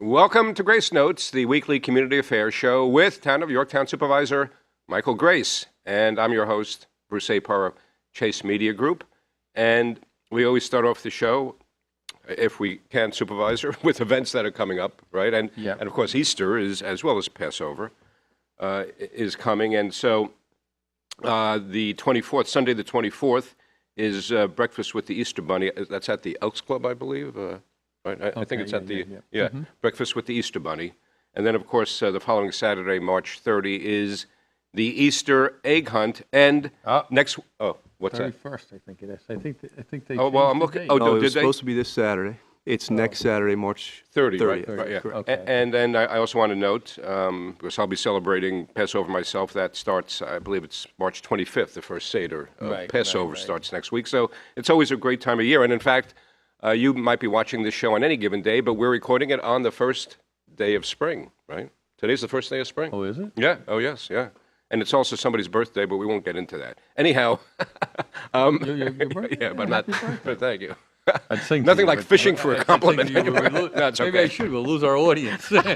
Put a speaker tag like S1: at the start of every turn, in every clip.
S1: Welcome to Grace Notes, the weekly community affairs show with Yorktown Supervisor Michael Grace. And I'm your host, Bruce Apar of Chase Media Group. And we always start off the show, if we can, Supervisor, with events that are coming up, right? And of course, Easter is, as well as Passover, is coming. And so the 24th, Sunday the 24th, is Breakfast with the Easter Bunny. That's at the Elks Club, I believe. Right? I think it's at the Breakfast with the Easter Bunny. And then, of course, the following Saturday, March 30, is the Easter egg hunt. And next, what's 31st,
S2: that? 31st, I think it is. I think they.
S1: Oh well, I'm looking. Oh,
S3: no,
S1: did
S3: it's
S1: they?
S3: Supposed to be this Saturday. It's next Saturday, March
S1: 30th.
S3: 30th.
S1: Right, yeah.
S2: Okay.
S1: And then I also want to note, because I'll be celebrating Passover myself, that starts, I believe it's March 25th, the first Seder of Passover starts next week. So it's always a great time of year. And in fact, you might be watching this show on any given day, but we're recording it on the first day of spring, right? Today's the first day of spring.
S2: Oh, is it?
S1: Yeah. Oh, yes. Yeah. And it's also somebody's birthday, but we won't get into that. Anyhow.
S2: Your birthday?
S1: Yeah, but not. But thank you.
S2: I'd sing
S1: Nothing like fishing for a compliment.
S2: No,
S1: it's okay.
S2: Maybe I should. We'll lose our audience.
S1: But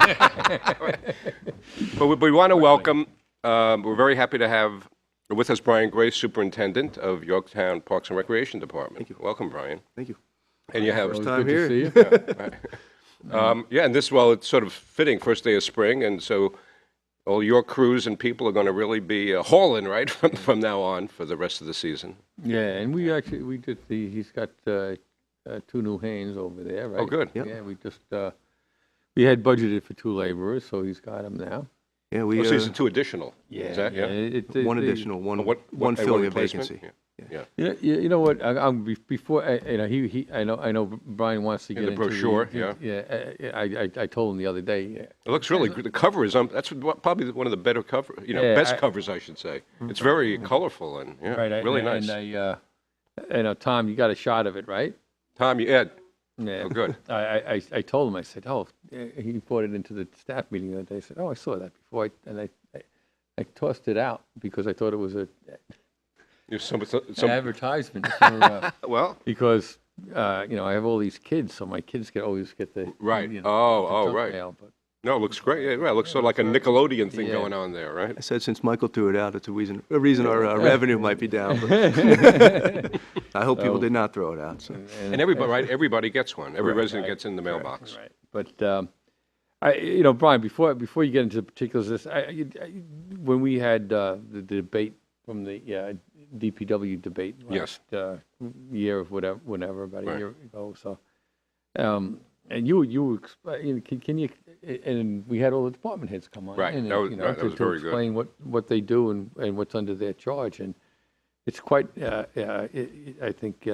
S1: we want to welcome, we're very happy to have with us Brian Grace, Superintendent of Yorktown Parks and Recreation Department.
S3: Thank you.
S1: Welcome, Brian.
S3: Thank you.
S1: And you have...
S2: Always
S3: time
S2: good
S3: here.
S2: to see you.
S1: and this, well, it's sort of fitting, first day of spring, and so all your crews and people are going to really be hauling, right, from now on for the rest of the season.
S2: Yeah, and we did he's got 2 new hands over there, right?
S1: Oh, good.
S3: Yep.
S2: Yeah, we just, we had budgeted for 2 laborers, so he's got them now.
S3: Yeah,
S1: Oh, so these are 2 additional. Is that,
S3: one additional, one
S1: and
S3: filling a
S1: replacement?
S3: vacancy.
S1: Yeah.
S2: You know what? Before I know Brian wants to get
S1: the
S2: into
S1: brochure.
S2: I told him the other day.
S1: It looks really good. The cover is that's probably one of the better best covers, I should say. It's very colorful and really nice.
S2: And Tom, you got a shot of it, right?
S1: Tom, you Ed.
S2: Yeah.
S1: Oh, good.
S2: I told him. I said, he brought it into the staff meeting the other day. I said, I saw that before, I tossed it out because I thought it was some advertisement. For,
S1: well,
S2: because I have all these kids, so my kids can always get the
S1: right.
S2: the
S1: Right.
S2: mail, but
S1: No, it looks great. Yeah, it looks sort of like a Nickelodeon thing going on there, right?
S3: I said since Michael threw it out, it's a reason our revenue might be down. But I hope people did not throw it out. So.
S1: And everybody, right? Everybody gets one. Every resident gets in the mailbox.
S2: Right. But Brian, before you get into the particulars of this, when we had the debate from the DPW debate last year of whenever about a year ago, so and you can you and we had all the department heads come on
S1: right.
S2: in
S1: that was
S2: to
S1: very
S2: explain
S1: good.
S2: what they do and what's under their charge, and it's quite I think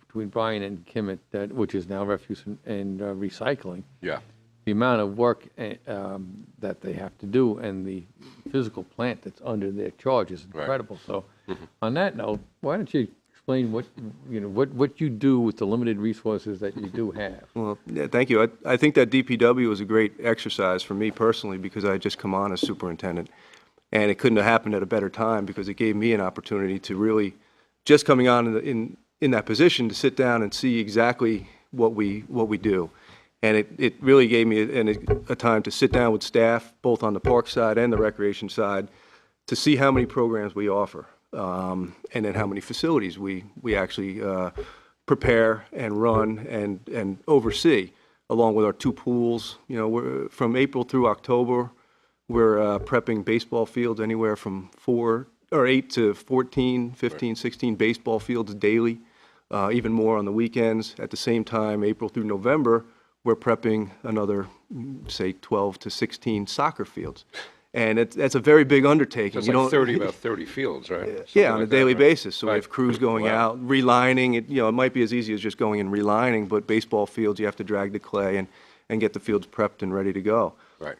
S2: between Brian and Kim which is now refuse and recycling.
S1: Yeah.
S2: The amount of work that they have to do and the physical plant that's under their charge is incredible. So, on that note, why don't you explain what you do with the limited resources that you do have?
S3: Well, yeah, thank you. I think that DPW was a great exercise for me personally because I had just come on as superintendent, and it couldn't have happened at a better time because it gave me an opportunity to really, just coming on in that position, to sit down and see exactly what we do. And it really gave me a time to sit down with staff, both on the park side and the recreation side, to see how many programs we offer, and then how many facilities we actually prepare and run and oversee, along with our 2 pools. We're from April through October, we're prepping baseball fields anywhere from 8 to 14, 15, 16 baseball fields daily, even more on the weekends. At the same time, April through November, we're prepping another, say, 12 to 16 soccer fields. And that's a very big undertaking.
S1: So it's like about 30 fields, right?
S3: On a daily basis. So we have crews going out, relining. It might be as easy as just going and relining, but baseball fields, you have to drag the clay and get the fields prepped and ready to go.
S1: Right.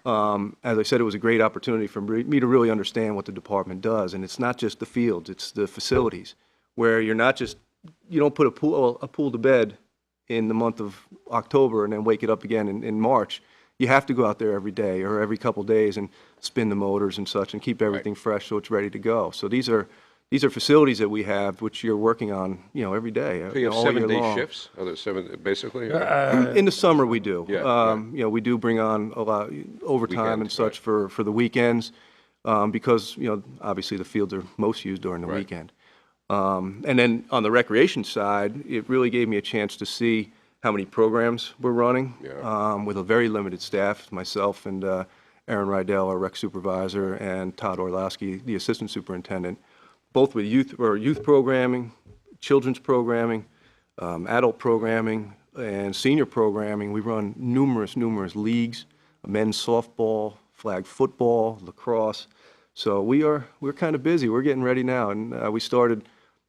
S3: As I said, it was a great opportunity for me to really understand what the department does. And it's not just the fields, it's the facilities, where you don't put a pool to bed in the month of October and then wake it up again in March. You have to go out there every day or every couple days and spin the motors and such and keep everything fresh so it's ready to go. So these are these are facilities that we have, which you're working on, every day,
S1: So you have
S3: all year
S1: 7-day
S3: long.
S1: shifts? Are there 7, basically?
S3: In the summer, we do.
S1: Yeah, right.
S3: We do bring on a lot overtime and
S1: Weekends,
S3: such for the weekends, because, obviously the fields are most used during the
S1: Right.
S3: weekend. And then on the recreation side, it really gave me a chance to see how many programs we're running,
S1: Yeah.
S3: with a very limited staff, myself and Aaron Rydell, our rec supervisor, and Todd Orlowski, the assistant superintendent, both with youth programming, children's programming, adult programming, and senior programming. We run numerous leagues, men's softball, flag football, lacrosse. So we're kind of busy. We're getting ready now, and we started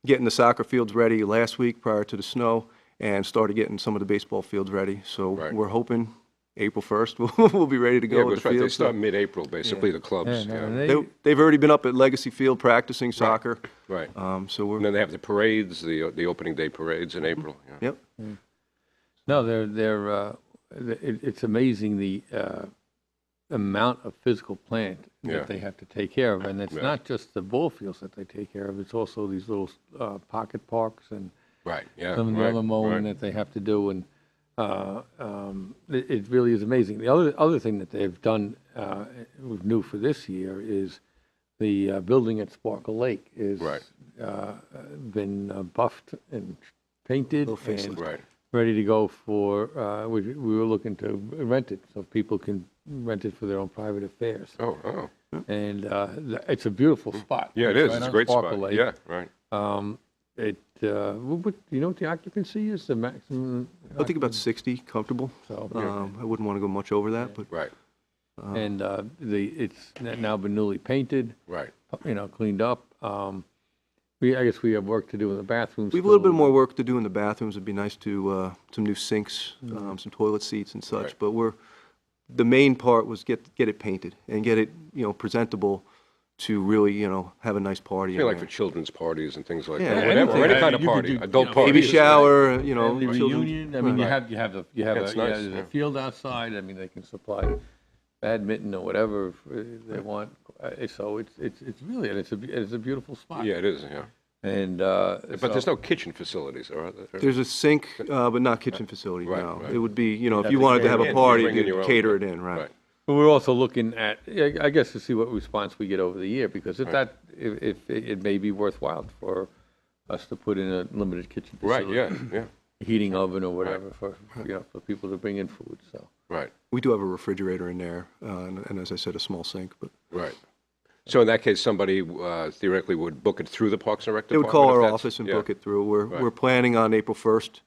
S3: getting the soccer fields ready last week prior to the snow, and started getting some of the baseball fields ready. So
S1: Right.
S3: we're hoping April 1st we'll be ready to go
S1: Yeah,
S3: with
S1: that's
S3: the
S1: right. They
S3: fields.
S1: start mid-April, basically, the clubs.
S2: Yeah, no,
S1: Yeah.
S2: and
S3: They've already been up at Legacy Field practicing soccer.
S1: Right.
S3: So we're
S1: And then they have the parades, the opening day parades in April. Yeah.
S3: yep.
S2: No, it's amazing the amount of physical plant
S1: Yeah.
S2: that they have to take care of. And it's
S1: Yeah.
S2: not just the ball fields that they take care of, it's also these little pocket parks and
S1: Right, yeah.
S2: some of the
S1: right,
S2: other mowing
S1: right.
S2: that they have to do. And it really is amazing. The other thing that they've done, new for this year, is the building at Sparkle Lake is
S1: Right.
S2: been buffed and painted
S3: Little facelift.
S2: and
S1: Right.
S2: ready to go for, we were looking to rent it so people can rent it for their own private affairs.
S1: Oh.
S2: And it's a beautiful spot.
S1: Yeah, it is.
S2: right
S1: It's a
S2: on
S1: great
S2: Sparkle
S1: spot.
S2: Lake.
S1: Yeah, right.
S2: You know what the occupancy is, the maximum?
S3: I think about 60 comfortable.
S2: So,
S3: I wouldn't want to go much over that, but
S1: Right,
S2: and it's now been newly painted,
S1: right.
S2: cleaned up. I guess we have work to do in the bathrooms.
S3: we have a little
S2: still.
S3: bit more work to do in the bathrooms. It'd be nice to some new sinks, some toilet seats and such.
S1: Right.
S3: But the main part was get it painted and get it presentable to really have a nice party.
S1: I feel
S3: in
S1: like for
S3: there.
S1: children's parties and things like
S3: Yeah,
S1: that. Whatever,
S2: anything.
S1: any kind of
S2: You could
S1: party,
S2: do,
S1: adult
S2: you know,
S1: parties.
S3: Baby shower,
S2: Family
S3: children's-
S2: reunion. I mean, you
S1: Right.
S2: have
S1: That's nice,
S2: there's
S1: yeah.
S2: a field outside. I mean, they can supply badminton or whatever they want. So it's really it's a beautiful spot.
S1: Yeah, it is, yeah.
S2: And
S1: But there's no kitchen facilities, all right?
S3: There's a sink, but not kitchen facility.
S1: Right,
S3: no,
S1: right.
S3: it would be if
S2: have
S3: you
S2: to
S3: wanted to have
S1: bring
S3: a
S1: it in,
S3: party,
S1: bring in your
S3: you'd
S1: own,
S3: cater
S1: yeah.
S3: it in, right?
S2: But we're also looking at, I guess, to see what response we get over the year, because if it may be worthwhile for us to put in a limited kitchen
S1: Right,
S2: facility.
S1: yeah,
S2: Heating oven or whatever for people to bring in food, so.
S1: right,
S3: We do have a refrigerator in there, and as I said, a small sink. But
S1: right. So in that case, somebody theoretically would book it through the Parks and Rec
S3: they would
S1: Department?
S3: call
S1: if
S3: our
S1: that's-
S3: office and
S1: yeah.
S3: book it through. We're planning on April 1st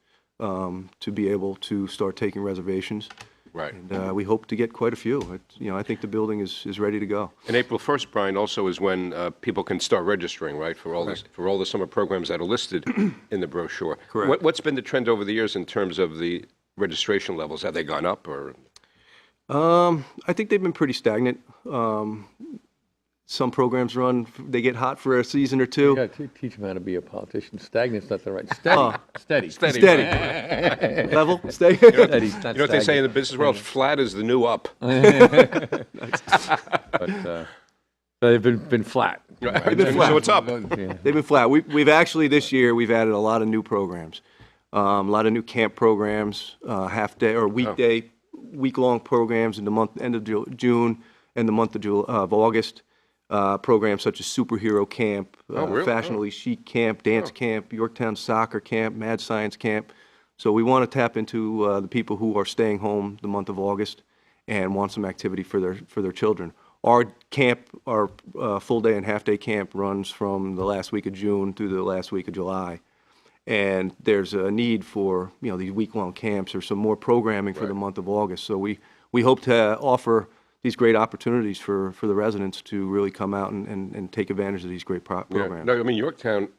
S3: to be able to start taking reservations.
S1: Right.
S3: And we hope to get quite a few. I think the building is ready to go.
S1: And April 1st, Brian, also is when people can start registering, right, for all the summer programs that are listed in the brochure.
S3: Correct.
S1: What's been the trend over the years in terms of the registration levels? Have they gone up or?
S3: I think they've been pretty stagnant. Some programs they get hot for a season or
S2: You
S3: two.
S2: got to teach them how to be a politician. Stagnant's not the right, steady.
S1: Steady.
S3: Steady. Level, stay.
S2: Steady's not
S1: You know what they say in the
S2: stagnant.
S1: business world? Flat is the new up.
S2: But they've been flat.
S3: They've been flat.
S1: So what's up?
S2: Yeah.
S3: They've been flat. We've actually this year we've added a lot of new programs, a lot of new camp programs, half day or weekday, week-long programs in the end of June and the month of August. Programs such as Superhero Camp,
S1: really?
S3: Fashionably Chic Camp, Dance Camp, Yorktown Soccer Camp, Mad Science Camp. So we want to tap into the people who are staying home the month of August and want some activity for their children. Our camp, our full day and half day camp runs from the last week of June through the last week of July. And there's a need for, these week-long camps or some more programming for the month of August. So we hope to offer these great opportunities for the residents to really come out and take advantage of these great
S1: Yeah.
S3: programs.
S1: No, I mean, Yorktown,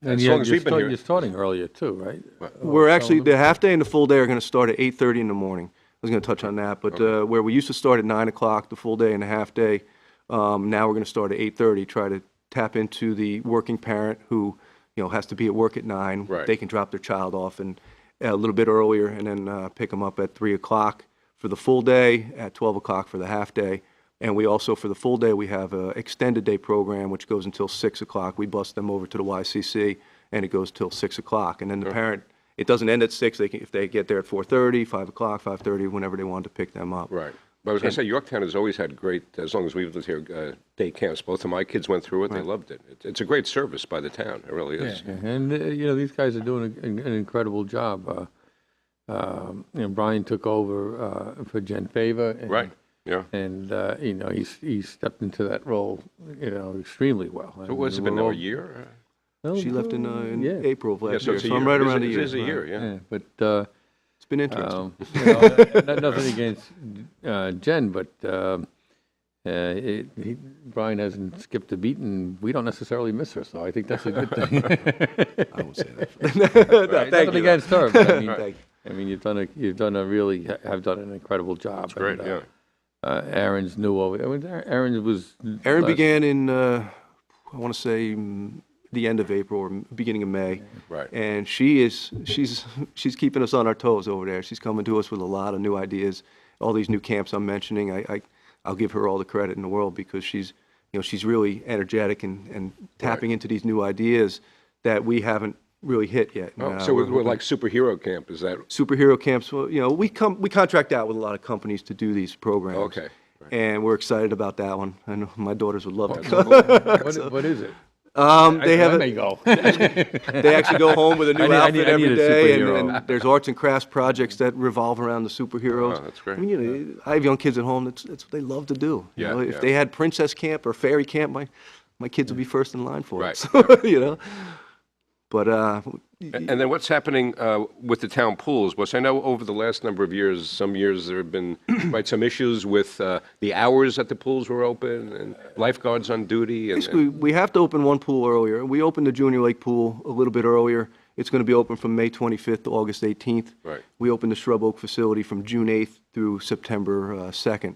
S2: And
S1: as long as we've been here.
S2: you're starting earlier too, right?
S3: We're actually, the half day and the full day are going to start at 8:30 in the morning. I was going to touch on that, but where we used to start at 9 o'clock, the full day and the half day, now we're going to start at 8:30, try to tap into the working parent who, has to be at work at 9.
S1: Right.
S3: They can drop their child off and a little bit earlier and then pick them up at 3 o'clock for the full day, at 12 o'clock for the half day. And we also, for the full day, we have an extended day program, which goes until 6 o'clock. We bus them over to the YCC, and it goes till 6 o'clock. And then the parent, it doesn't end at 6. If they get there at 4:30, 5 o'clock, 5:30, whenever they want to pick them up.
S1: Right. But I was going to say, Yorktown has always had great, as long as we've lived here, day camps. Both of my kids went through it. They loved it. It's a great service by the town. It really is.
S2: Yeah, and these guys are doing an incredible job. Brian took over for Jen Favor. And,
S1: Right. Yeah.
S2: And he stepped into that role, extremely well.
S1: So what's it been now, a year?
S3: She left in
S2: yeah.
S3: April of last
S1: so
S3: year,
S1: it's a
S3: so I'm
S1: year.
S3: right around a
S1: It
S3: year.
S1: is a year,
S2: Yeah,
S1: yeah.
S2: but
S3: It's been interesting.
S2: nothing against Jen, but Brian hasn't skipped a beat, and we don't necessarily miss her, so I think that's a good thing.
S3: I won't say that. No, thank
S2: Nothing
S3: you.
S2: against her, but I mean,
S3: Thank you.
S2: you've done an incredible job.
S1: Great,
S2: and,
S1: yeah.
S2: Aaron's new over. Aaron was.
S3: Erin began in, I want to say, the end of April or beginning of May.
S1: Right.
S3: And she's keeping us on our toes over there. She's coming to us with a lot of new ideas. All these new camps I'm mentioning, I'll give her all the credit in the world because she's really energetic and tapping into these new ideas that we haven't really hit yet.
S1: So we're like superhero camp, is that?
S3: Superhero camps, well, we contract out with a lot of companies to do these programs.
S1: Okay. Right.
S3: And we're excited about that one. I know my daughters would love to go.
S2: What is it?
S3: They have
S2: I may go.
S3: They actually go home with a new outfit
S2: I need
S3: every
S2: a
S3: day,
S2: superhero.
S3: and there's arts and crafts projects that revolve around the superheroes.
S1: Oh, that's great.
S3: I mean, I have young kids at home. That's what they love to do.
S1: Yeah,
S3: If
S1: yeah.
S3: they had princess camp or fairy camp, my kids would be first in line for
S1: Right,
S3: it. So, But
S1: And then what's happening with the town pools? Well, I know over the last number of years, some years there have been some issues with the hours that the pools were open and lifeguards on duty. And,
S3: basically, we have to open one pool earlier. We opened the Junior Lake pool a little bit earlier. It's going to be open from May 25th to August 18th.
S1: Right.
S3: We opened the Shrub Oak facility from June 8th through September 2nd.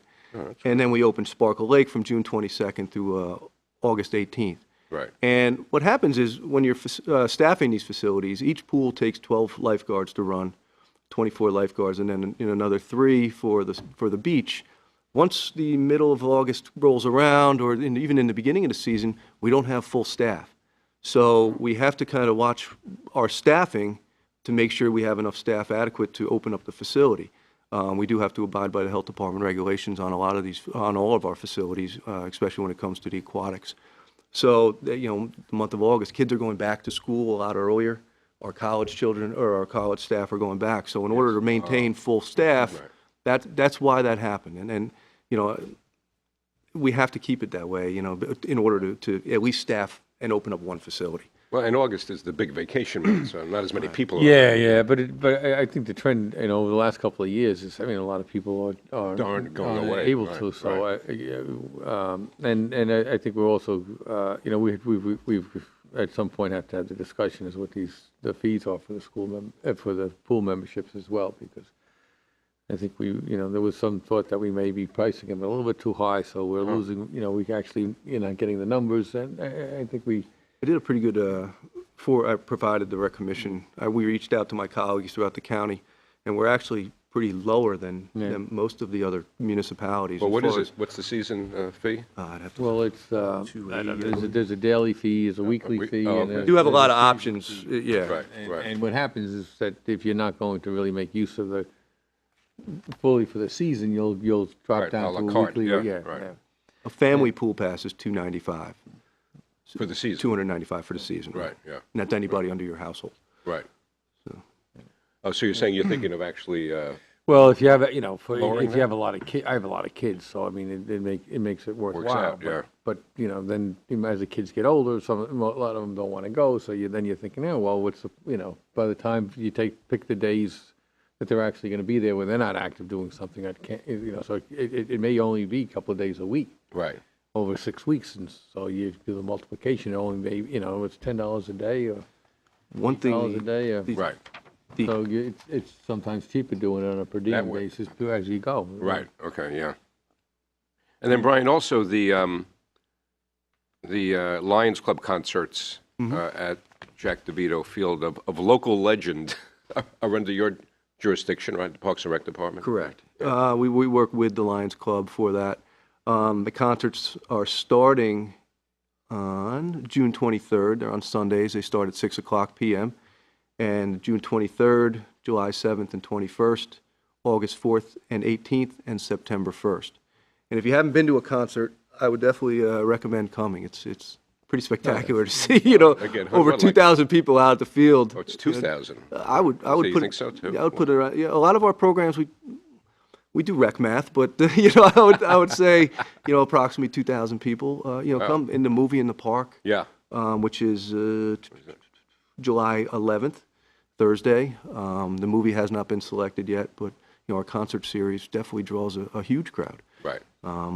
S3: And then we opened Sparkle Lake from June 22nd through August 18th.
S1: Right.
S3: And what happens is when you're staffing these facilities, each pool takes 12 lifeguards to run, 24 lifeguards, and then another 3 for the beach. Once the middle of August rolls around, or even in the beginning of the season, we don't have full staff. So we have to kind of watch our staffing to make sure we have enough staff adequate to open up the facility. We do have to abide by the health department regulations on on all of our facilities, especially when it comes to the aquatics. So, the month of August, kids are going back to school a lot earlier. Our college children or our college staff are going back. So in order to maintain full staff, that's why that happened. And we have to keep it that way, in order to at least staff and open up one facility.
S1: Well, and August is the big vacation month, so not as many people are.
S2: Yeah, but I think the trend, over the last couple of years is, a lot of people
S1: Aren't going away,
S2: able
S1: right,
S2: to. So,
S1: right.
S2: and I think we're also, we've at some point have to have the discussion as what the fees are for the for the pool memberships as well, because I think there was some thought that we may be pricing them a little bit too high, so we're losing, we actually, not getting the numbers, and I think
S3: I did a pretty good, I provided the rec commission. We reached out to my colleagues throughout the county, and we're actually pretty lower than most of the other municipalities.
S1: Well,
S3: as far as-
S1: what's the season fee?
S3: I'd have to.
S2: well, it's, there's a daily fee, there's a weekly fee.
S1: oh,
S2: and
S1: okay.
S3: We do have a lot of options, yeah.
S1: Right, right.
S2: And what happens is that if you're not going to really make use of the fully for the season, you'll drop
S1: Right,
S2: down
S1: à
S2: to
S1: la
S2: a
S1: carte,
S2: weekly.
S1: yeah, right.
S3: A family pool pass is $295.
S1: For the season?
S3: $295 for the season.
S1: Right, yeah.
S3: And that's anybody under your household.
S1: Right. Oh, so you're saying you're thinking of actually,
S2: Well, if you have, if
S1: Lowering
S2: you have a lot of kids, I have a lot of kids, so I mean, it makes it worthwhile.
S1: out, yeah.
S2: But then as the kids get older, a lot of them don't want to go, so then you're thinking, well, what's the, by the time you pick the days that they're actually going to be there when they're not active doing something, so it may only be a couple of days a week.
S1: right.
S2: Over 6 weeks, and so you do the multiplication. It only it's $10 a day or
S3: One thing.
S2: $8 a day.
S1: Right.
S2: So it's sometimes cheaper doing it on a per diem
S1: way.
S2: basis as you go.
S1: Right, okay, yeah. And then, Brian, also the Lions Club concerts at Jack DeVito Field of local legend are under your jurisdiction, right, the Parks and Rec Department?
S3: Correct. We work with the Lions Club for that. The concerts are starting on June 23rd. They're on Sundays. They start at 6 o'clock p.m. And June 23rd, July 7th, and 21st, August 4th and 18th, and September 1st. And if you haven't been to a concert, I would definitely recommend coming. It's pretty spectacular to see,
S1: Again,
S3: over 2,000 people out at the field.
S1: Oh, it's 2,000.
S3: I would
S1: So you
S3: put
S1: think so, too?
S3: Yeah, I would put it around. Yeah, a lot of our programs we do rec math, but I would say approximately 2,000 people. Come in the movie in the park.
S1: Yeah.
S3: Which is July 11th, Thursday. The movie has not been selected yet, but our concert series definitely draws a huge crowd.
S1: Right.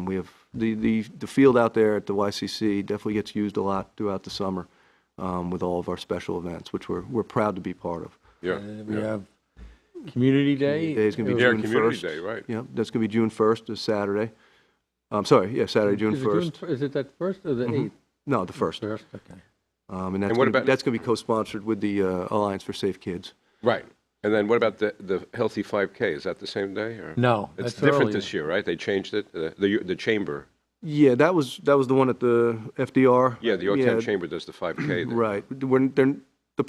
S3: We have the field out there at the YCC definitely gets used a lot throughout the summer with all of our special events, which we're proud to be part of.
S1: Yeah.
S2: We have Community Day.
S3: Day is going to be
S1: Yeah,
S3: June
S1: Community
S3: 1st.
S1: Day, right.
S3: Yeah, that's going to be June 1st, is Saturday. Saturday, June
S2: Is it
S3: 1st.
S2: Is it that first or the 8th?
S3: No, the 1st.
S2: First, okay.
S3: And that's
S1: what
S3: gonna,
S1: about-
S3: that's going to be co-sponsored with the Alliance for Safe Kids.
S1: Right. And then what about the Healthy 5K? Is that the same day? Or?
S2: No,
S1: It's
S2: that's
S1: different
S2: earlier.
S1: this year, right? They changed it, the chamber.
S3: Yeah, that was the one at the FDR.
S1: Yeah, the Yorktown Chamber does the 5K. Then.
S3: Right.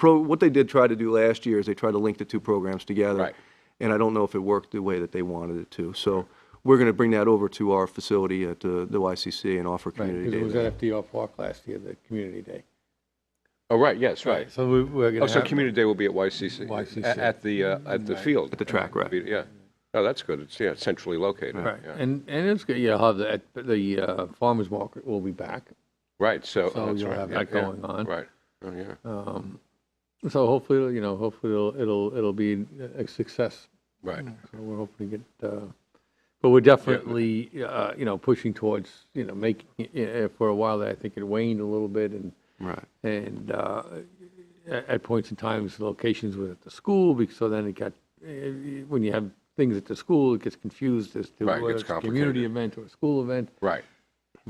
S3: What they did try to do last year is they tried to link the two programs together.
S1: Right.
S3: And I don't know if it worked the way that they wanted it to. So we're going to bring that over to our facility at the YCC and offer
S2: Right,
S3: Community
S2: because it was
S3: Day.
S2: at FDR Park last year, the Community Day.
S1: Oh, right, yes, right.
S2: So we're going
S1: Oh,
S2: to
S1: so
S2: have.
S1: Community Day will be at YCC?
S2: YCC.
S1: At the field?
S3: At the track, right.
S1: Yeah. Oh, that's good. It's centrally located.
S2: Right,
S1: Yeah.
S2: and it's good, have the farmer's market will be back,
S1: Right, so.
S2: so
S1: that's
S2: you'll
S1: right.
S2: have
S1: Yeah,
S2: that
S1: yeah.
S2: going on.
S1: Right. Oh, yeah.
S2: So hopefully, it'll be a success.
S1: Right.
S2: So we're hoping to get, but we're definitely, pushing towards, making, for a while there, I think it waned a little bit
S3: Right.
S2: and at points in times, the locations were at the school, because so then it got, when you have things at the school, it gets confused as to
S1: Right, it
S2: whether
S1: gets
S2: it's a community event or a school event.
S1: Right.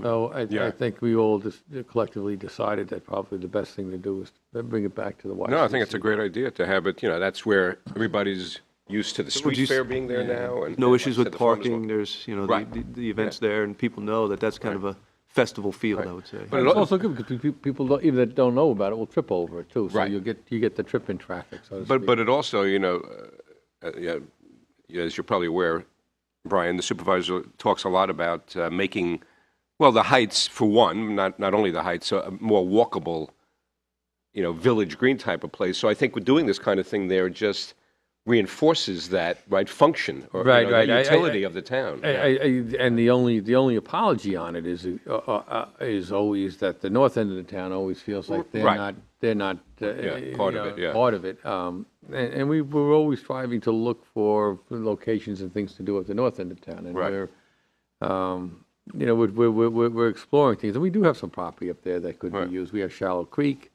S2: So
S1: Yeah.
S2: I think we all just collectively decided that probably the best thing to do is to bring it back to the YCC.
S1: No, I think it's a great idea to have it, that's where everybody's used to the street
S3: used-
S1: fair being there now. And
S3: No
S1: and
S3: issues
S1: like I
S3: with
S1: said, the farmers
S3: parking.
S1: market.
S3: There's,
S1: Right.
S3: the events there, and people know that that's kind of a festival field, I would say.
S1: But
S2: It's also good because people even that don't know about it will trip over it too. So
S1: Right.
S2: you get the trip in traffic. So to
S1: But
S2: speak.
S1: it also, yeah, as you're probably aware, Brian, the supervisor talks a lot about making, well, the heights for one, not only the heights, a more walkable, village green type of place. So I think with doing this kind of thing there just reinforces that function or
S2: Right,
S1: the
S2: right.
S1: utility of the town.
S2: And the only apology on it is always that the north end of the town always feels like they're
S1: Right.
S2: not
S1: part of it, yeah.
S2: part of it. And we're always striving to look for locations and things to do at the north end of town. And
S1: Right.
S2: we're exploring things, and we do have some property up there that could
S1: Right.
S2: be used. We have Shallow Creek,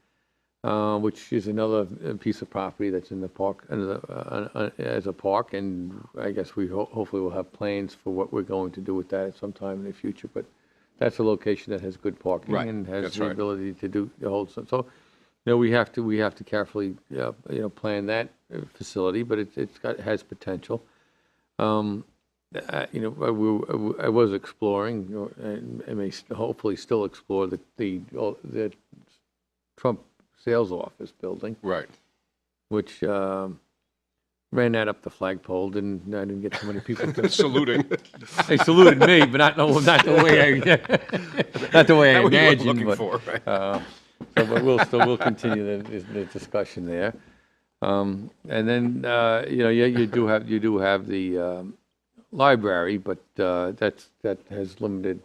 S2: which is another piece of property that's in the park as a park, and I guess we hopefully will have plans for what we're going to do with that at some time in the future. But that's a location that has good parking
S1: Right.
S2: and has
S1: That's
S2: the
S1: right.
S2: ability to hold some. So, we have to carefully plan that facility, but it has potential. I was exploring, and may hopefully still explore the Trump sales office building,
S1: Right.
S2: which ran that up the flagpole. I didn't get so many people.
S1: Saluting.
S2: They saluted me, but not the way I
S1: What you were
S2: imagined.
S1: looking
S2: But,
S1: for, right?
S2: but we'll continue the discussion there. And then you do have the library, but that has limited.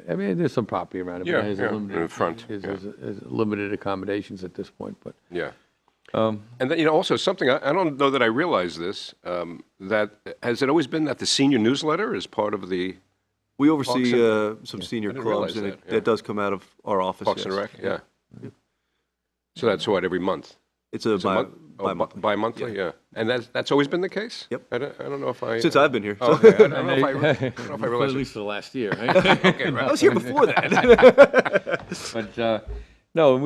S2: I mean, there's some property around it, but
S1: Yeah,
S2: it has
S1: yeah,
S2: a limited
S1: in the front,
S2: has limited accommodations at this point. But
S1: Yeah. And then, also something, I don't know that I realize this, that, has it always been that the senior newsletter is part of the
S3: We oversee
S1: Parks
S3: some senior
S1: I didn't
S3: clubs,
S1: realize
S3: and
S1: that, yeah.
S3: that does come out of our office.
S1: Parks and
S3: yes.
S1: Rec? Yeah. So that's what, every month?
S3: It's a bi-monthly.
S1: Bi-monthly, yeah. And that's always been the case?
S3: Yep.
S1: I don't know if I...
S3: Since I've been here.
S1: Oh, okay. I don't know if I
S2: at
S1: realized it.
S2: least for the last year. Right?
S1: Okay,
S3: I
S1: right.
S3: was here before that.
S2: But No, and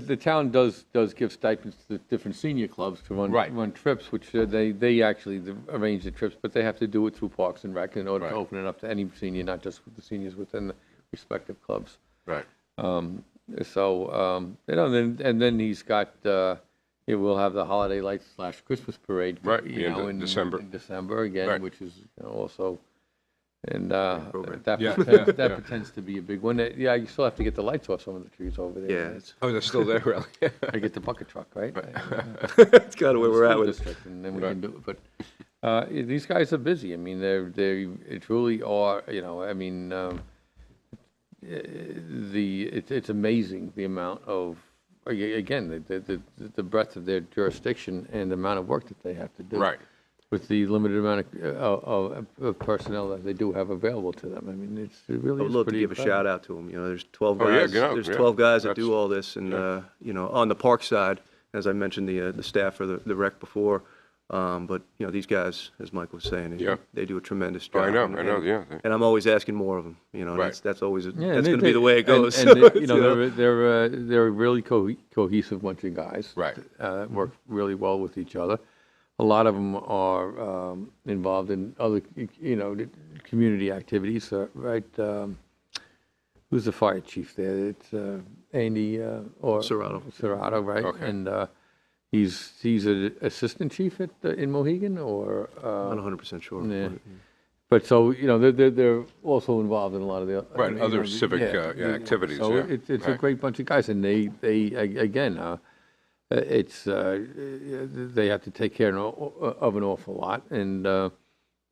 S2: the town does give stipends to different senior clubs to
S1: Right.
S2: run trips, which they actually arrange the trips, but they have to do it through Parks and Rec in order to
S1: Right.
S2: open it up to any senior, not just the seniors within the respective clubs.
S1: Right.
S2: Then he's got, we'll have the holiday lights / Christmas parade.
S1: Right,
S2: you
S1: the end
S2: know,
S1: of
S2: in
S1: December.
S2: In December again,
S1: Right.
S2: which is also, and
S3: program.
S2: that
S1: Yeah,
S2: that
S1: yeah.
S2: pretends to be a big one. Yeah, you still have to get the lights off some of the trees over there.
S3: Yeah,
S2: right?
S3: it's,
S1: Oh, they're still there, really?
S2: I get the bucket truck, right?
S3: it's kind of where we're at
S2: School
S3: with it.
S2: district, and then we
S1: Right.
S2: can do it. But these guys are busy. I mean, they truly are. It's amazing the amount of, again, the breadth of their jurisdiction and the amount of work that they have to do.
S1: Right.
S2: With the limited amount of personnel that they do have available to them. I mean, it really
S3: I would
S2: is
S3: love to
S2: pretty
S3: give a
S2: incredible.
S3: shout out to them. You know, there's 12
S1: Oh, yeah,
S3: guys.
S1: yeah,
S3: There's
S1: yeah.
S3: 12 guys that
S1: That's-
S3: do all this, and you know, on the park side, as I mentioned, the staff for the rec before. But you know, these guys, as Mike was saying,
S1: Yeah.
S3: they do a tremendous
S1: Oh,
S3: job.
S1: I know,
S3: and-
S1: yeah.
S3: And I'm always asking more of them. You know, and
S1: Right.
S3: that's always
S2: Yeah,
S3: that's
S2: and
S3: going to be the way it goes.
S2: And you know, they're a really cohesive bunch of guys.
S1: Right.
S2: Work really well with each other. A lot of them are involved in other, community activities. Right? Who's the fire chief there? It's Andy or
S3: Serrato.
S2: Serrato, right?
S1: Okay.
S2: And he's an assistant chief in Mohegan, or
S3: I'm not 100% sure.
S2: yeah. But so they're also involved in a lot of the
S1: Right, other civic, activities,
S2: So
S1: yeah.
S2: it's a
S1: Right.
S2: great bunch of guys, and they again, they have to take care of an awful lot, and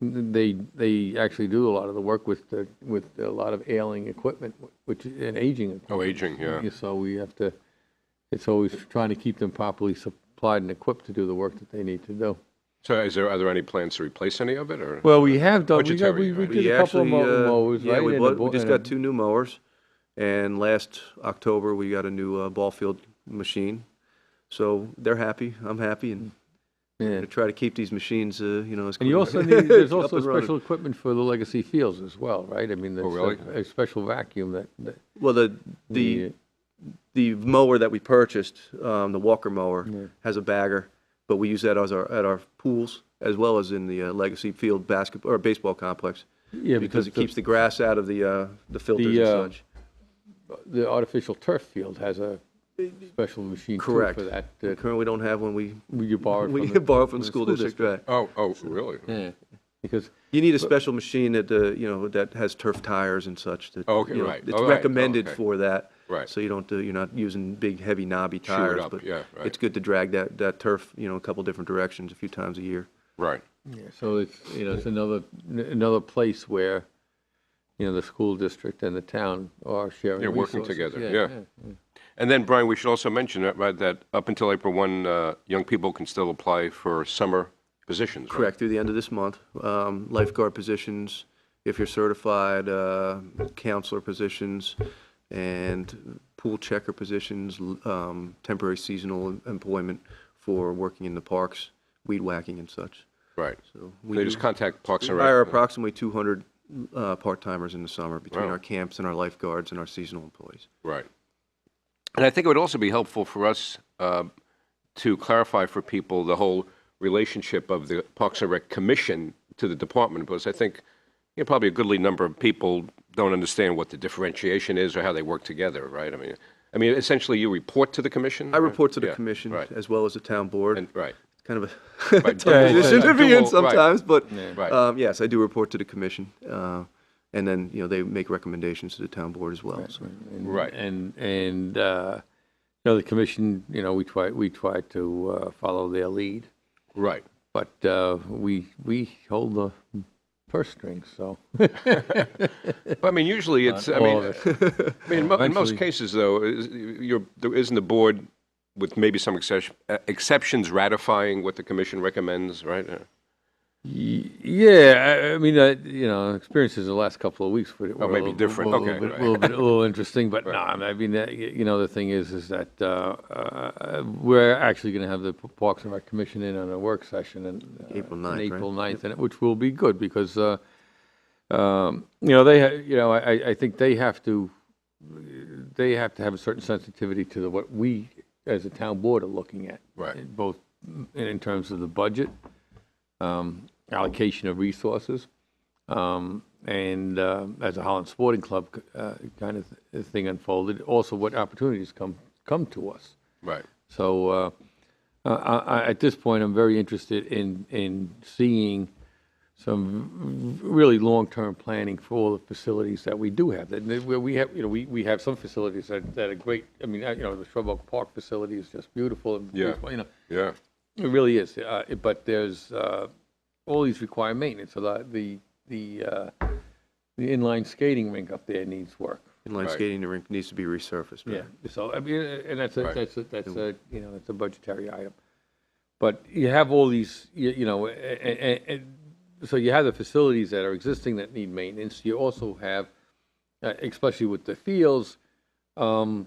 S2: they actually do a lot of the work with a lot of ailing equipment, which and aging equipment.
S1: Oh, aging, yeah.
S2: So we have to. It's always trying to keep them properly supplied and equipped to do the work that they need to do.
S1: So are there any plans to replace any of it, or?
S2: Well, we have done.
S1: Budgetary,
S2: We
S1: right?
S2: did a couple of mowers,
S3: yeah,
S2: right?
S3: we,
S2: and
S3: bought,
S2: a bo-
S3: we just
S2: and a-
S3: got 2 new mowers, and last October we got a new ball field machine. So they're happy, I'm happy, and
S2: Yeah.
S3: to try to keep these machines, as
S2: And you also need, there's
S3: up
S2: also
S3: and running.
S2: special equipment for the legacy fields as well, right? I mean, there's
S1: really?
S2: a special vacuum that
S3: Well, the mower that we purchased, the Walker mower, has a bagger, but we use that as at our pools as well as in the legacy field basketball or baseball complex.
S2: Yeah,
S3: because it keeps the grass out of the filters and such.
S2: the artificial turf field has a special machine too
S3: Correct.
S2: for that.
S3: We currently don't have one.
S2: You borrow
S3: We
S2: from the,
S3: borrow from the school district, right?
S1: Oh, really?
S2: Yeah, because
S3: You need a special machine that that has turf tires and such. That,
S1: Oh, okay,
S3: you know,
S1: right.
S3: It's
S1: Oh, right.
S3: recommended
S1: Oh, okay.
S3: for that.
S1: Right.
S3: So you're not using big, heavy, knobby
S1: it
S3: tires.
S1: up,
S3: but
S1: yeah, right.
S3: it's good to drag that turf, a couple different directions a few times a year.
S1: Right.
S2: so it's another place where the school district and the town are sharing.
S1: Yeah, working
S2: resources.
S1: together, yeah. And then, Brian, we should also mention that, right, that up until April 1, young people can still apply for summer positions, right?
S3: Correct, through the end of this month. Lifeguard positions, if you're certified, counselor positions, and pool checker positions, temporary seasonal employment for working in the parks, weed whacking and such.
S1: Right.
S3: So
S1: They just contact Parks and
S3: we hire
S1: Rec.
S3: approximately 200 part-timers in the summer between
S1: Wow.
S3: our camps and our lifeguards and our seasonal employees.
S1: Right. And I think it would also be helpful for us to clarify for people the whole relationship of the Parks and Rec Commission to the department, because I think probably a goodly number of people don't understand what the differentiation is or how they work together, right? I mean, essentially, you report to the commission?
S3: I report to the
S1: Yeah,
S3: commission
S1: right.
S3: as well as the town board.
S1: And, right.
S3: Kind of a
S1: Right.
S3: tough
S1: Yeah,
S3: position
S1: yeah,
S3: to be
S1: dual-
S3: in
S1: right.
S3: sometimes, but
S1: Right.
S3: yes, I do report to the commission, and then they make recommendations to the town board as well. So.
S1: Right.
S2: And the commission, we try to follow their lead,
S1: Right.
S2: but we hold the purse strings, so.
S1: But, I mean, usually it's,
S2: All of it.
S1: in most
S2: Eventually-
S1: cases, though, isn't the board, with maybe some exceptions, ratifying what the commission recommends, right?
S2: Yeah, I mean, experiences the last couple of weeks were
S1: maybe
S2: a little-
S1: different.
S2: A
S1: Okay,
S2: little,
S1: right.
S2: bit, a little interesting, but no, I mean, the thing is that we're actually going to have the Parks and Rec Commission in on a work session
S3: April 9th,
S2: on
S3: right?
S2: April 9th, and which will be good because I think they have to they have to have a certain sensitivity to what we, as a town board, are looking at.
S1: Right.
S2: Both in terms of the budget, allocation of resources, and as a Holland Sporting Club kind of thing unfolded, also what opportunities come to us.
S1: Right.
S2: So at this point, I'm very interested in seeing some really long-term planning for all the facilities that we do have. We have, we have some facilities that are great. I mean, the Shrub Oak Park facility is just beautiful. And
S1: Yeah. Yeah.
S2: it really is. But there's all these require maintenance. A lot the inline skating rink up there needs work.
S3: Inline
S1: Right.
S3: skating rink needs to be resurfaced.
S2: Yeah.
S3: Right?
S2: So I mean, and that's a
S1: Right.
S2: that's a budgetary item. But you have all these, so you have the facilities that are existing that need maintenance. You also have, especially with the fields, a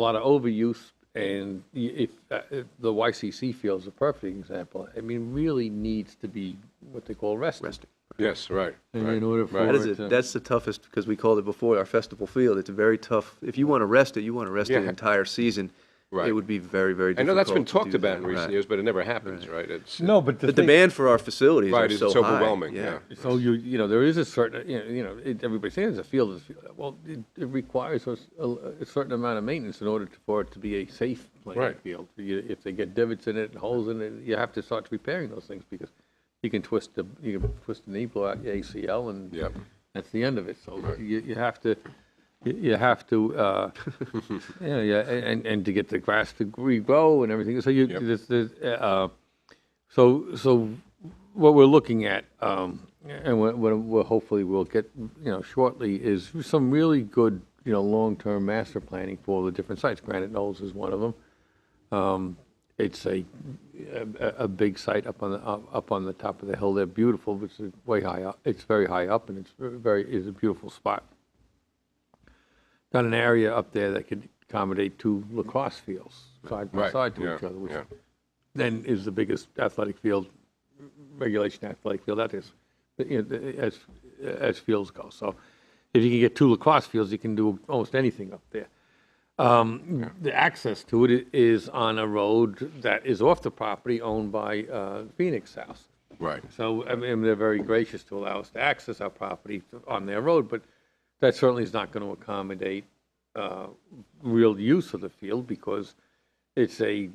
S2: lot of overuse. And if the YCC field is a perfect example, I mean, really needs to be what they call resting.
S1: Yes, right.
S2: And
S1: right.
S2: in order for
S1: Right.
S3: That's the toughest, because we called it before our festival field. It's a very tough, if you want to rest it, you want to rest it the entire season.
S1: Right.
S3: It would be very, very
S1: I
S3: difficult.
S1: know that's been
S3: to
S1: talked
S3: do
S1: about in
S3: that.
S1: recent
S3: Right.
S1: years, but it never happens, right? It's
S2: No, but
S3: The demand for our facilities
S1: right.
S3: are
S1: It's
S3: so high.
S1: overwhelming. Yeah.
S2: So there is a certain, everybody's saying it's a field. Well, it requires a certain amount of maintenance in order for it to be a safe playing
S1: Right.
S2: field. If they get divots in it and holes in it, you have to start repairing those things because you can twist the knee, blow out your ACL, and
S1: Yep.
S2: that's the end of it. So you have to. You have to, and to get the grass to regrow and everything. So so what we're looking at, and what we'll hopefully we'll get, shortly, is some really good, long-term master planning for all the different sites. Granite Knolls is one of them. It's a big site up on the top of the hill. They're beautiful. It's way high up. It's very high up, and it's a beautiful spot. Got an area up there that could accommodate 2 lacrosse fields side by
S1: Right.
S2: side to
S1: Yeah.
S2: each other, which
S1: Yeah.
S2: then is the biggest athletic field, regulation athletic field that is, as fields go. So if you can get 2 lacrosse fields, you can do almost anything up there. The access to it is on a road that is off the property owned by Phoenix House.
S1: Right.
S2: So, I mean, they're very gracious to allow us to access our property on their road, but that certainly is not going to accommodate real use of the field because it's the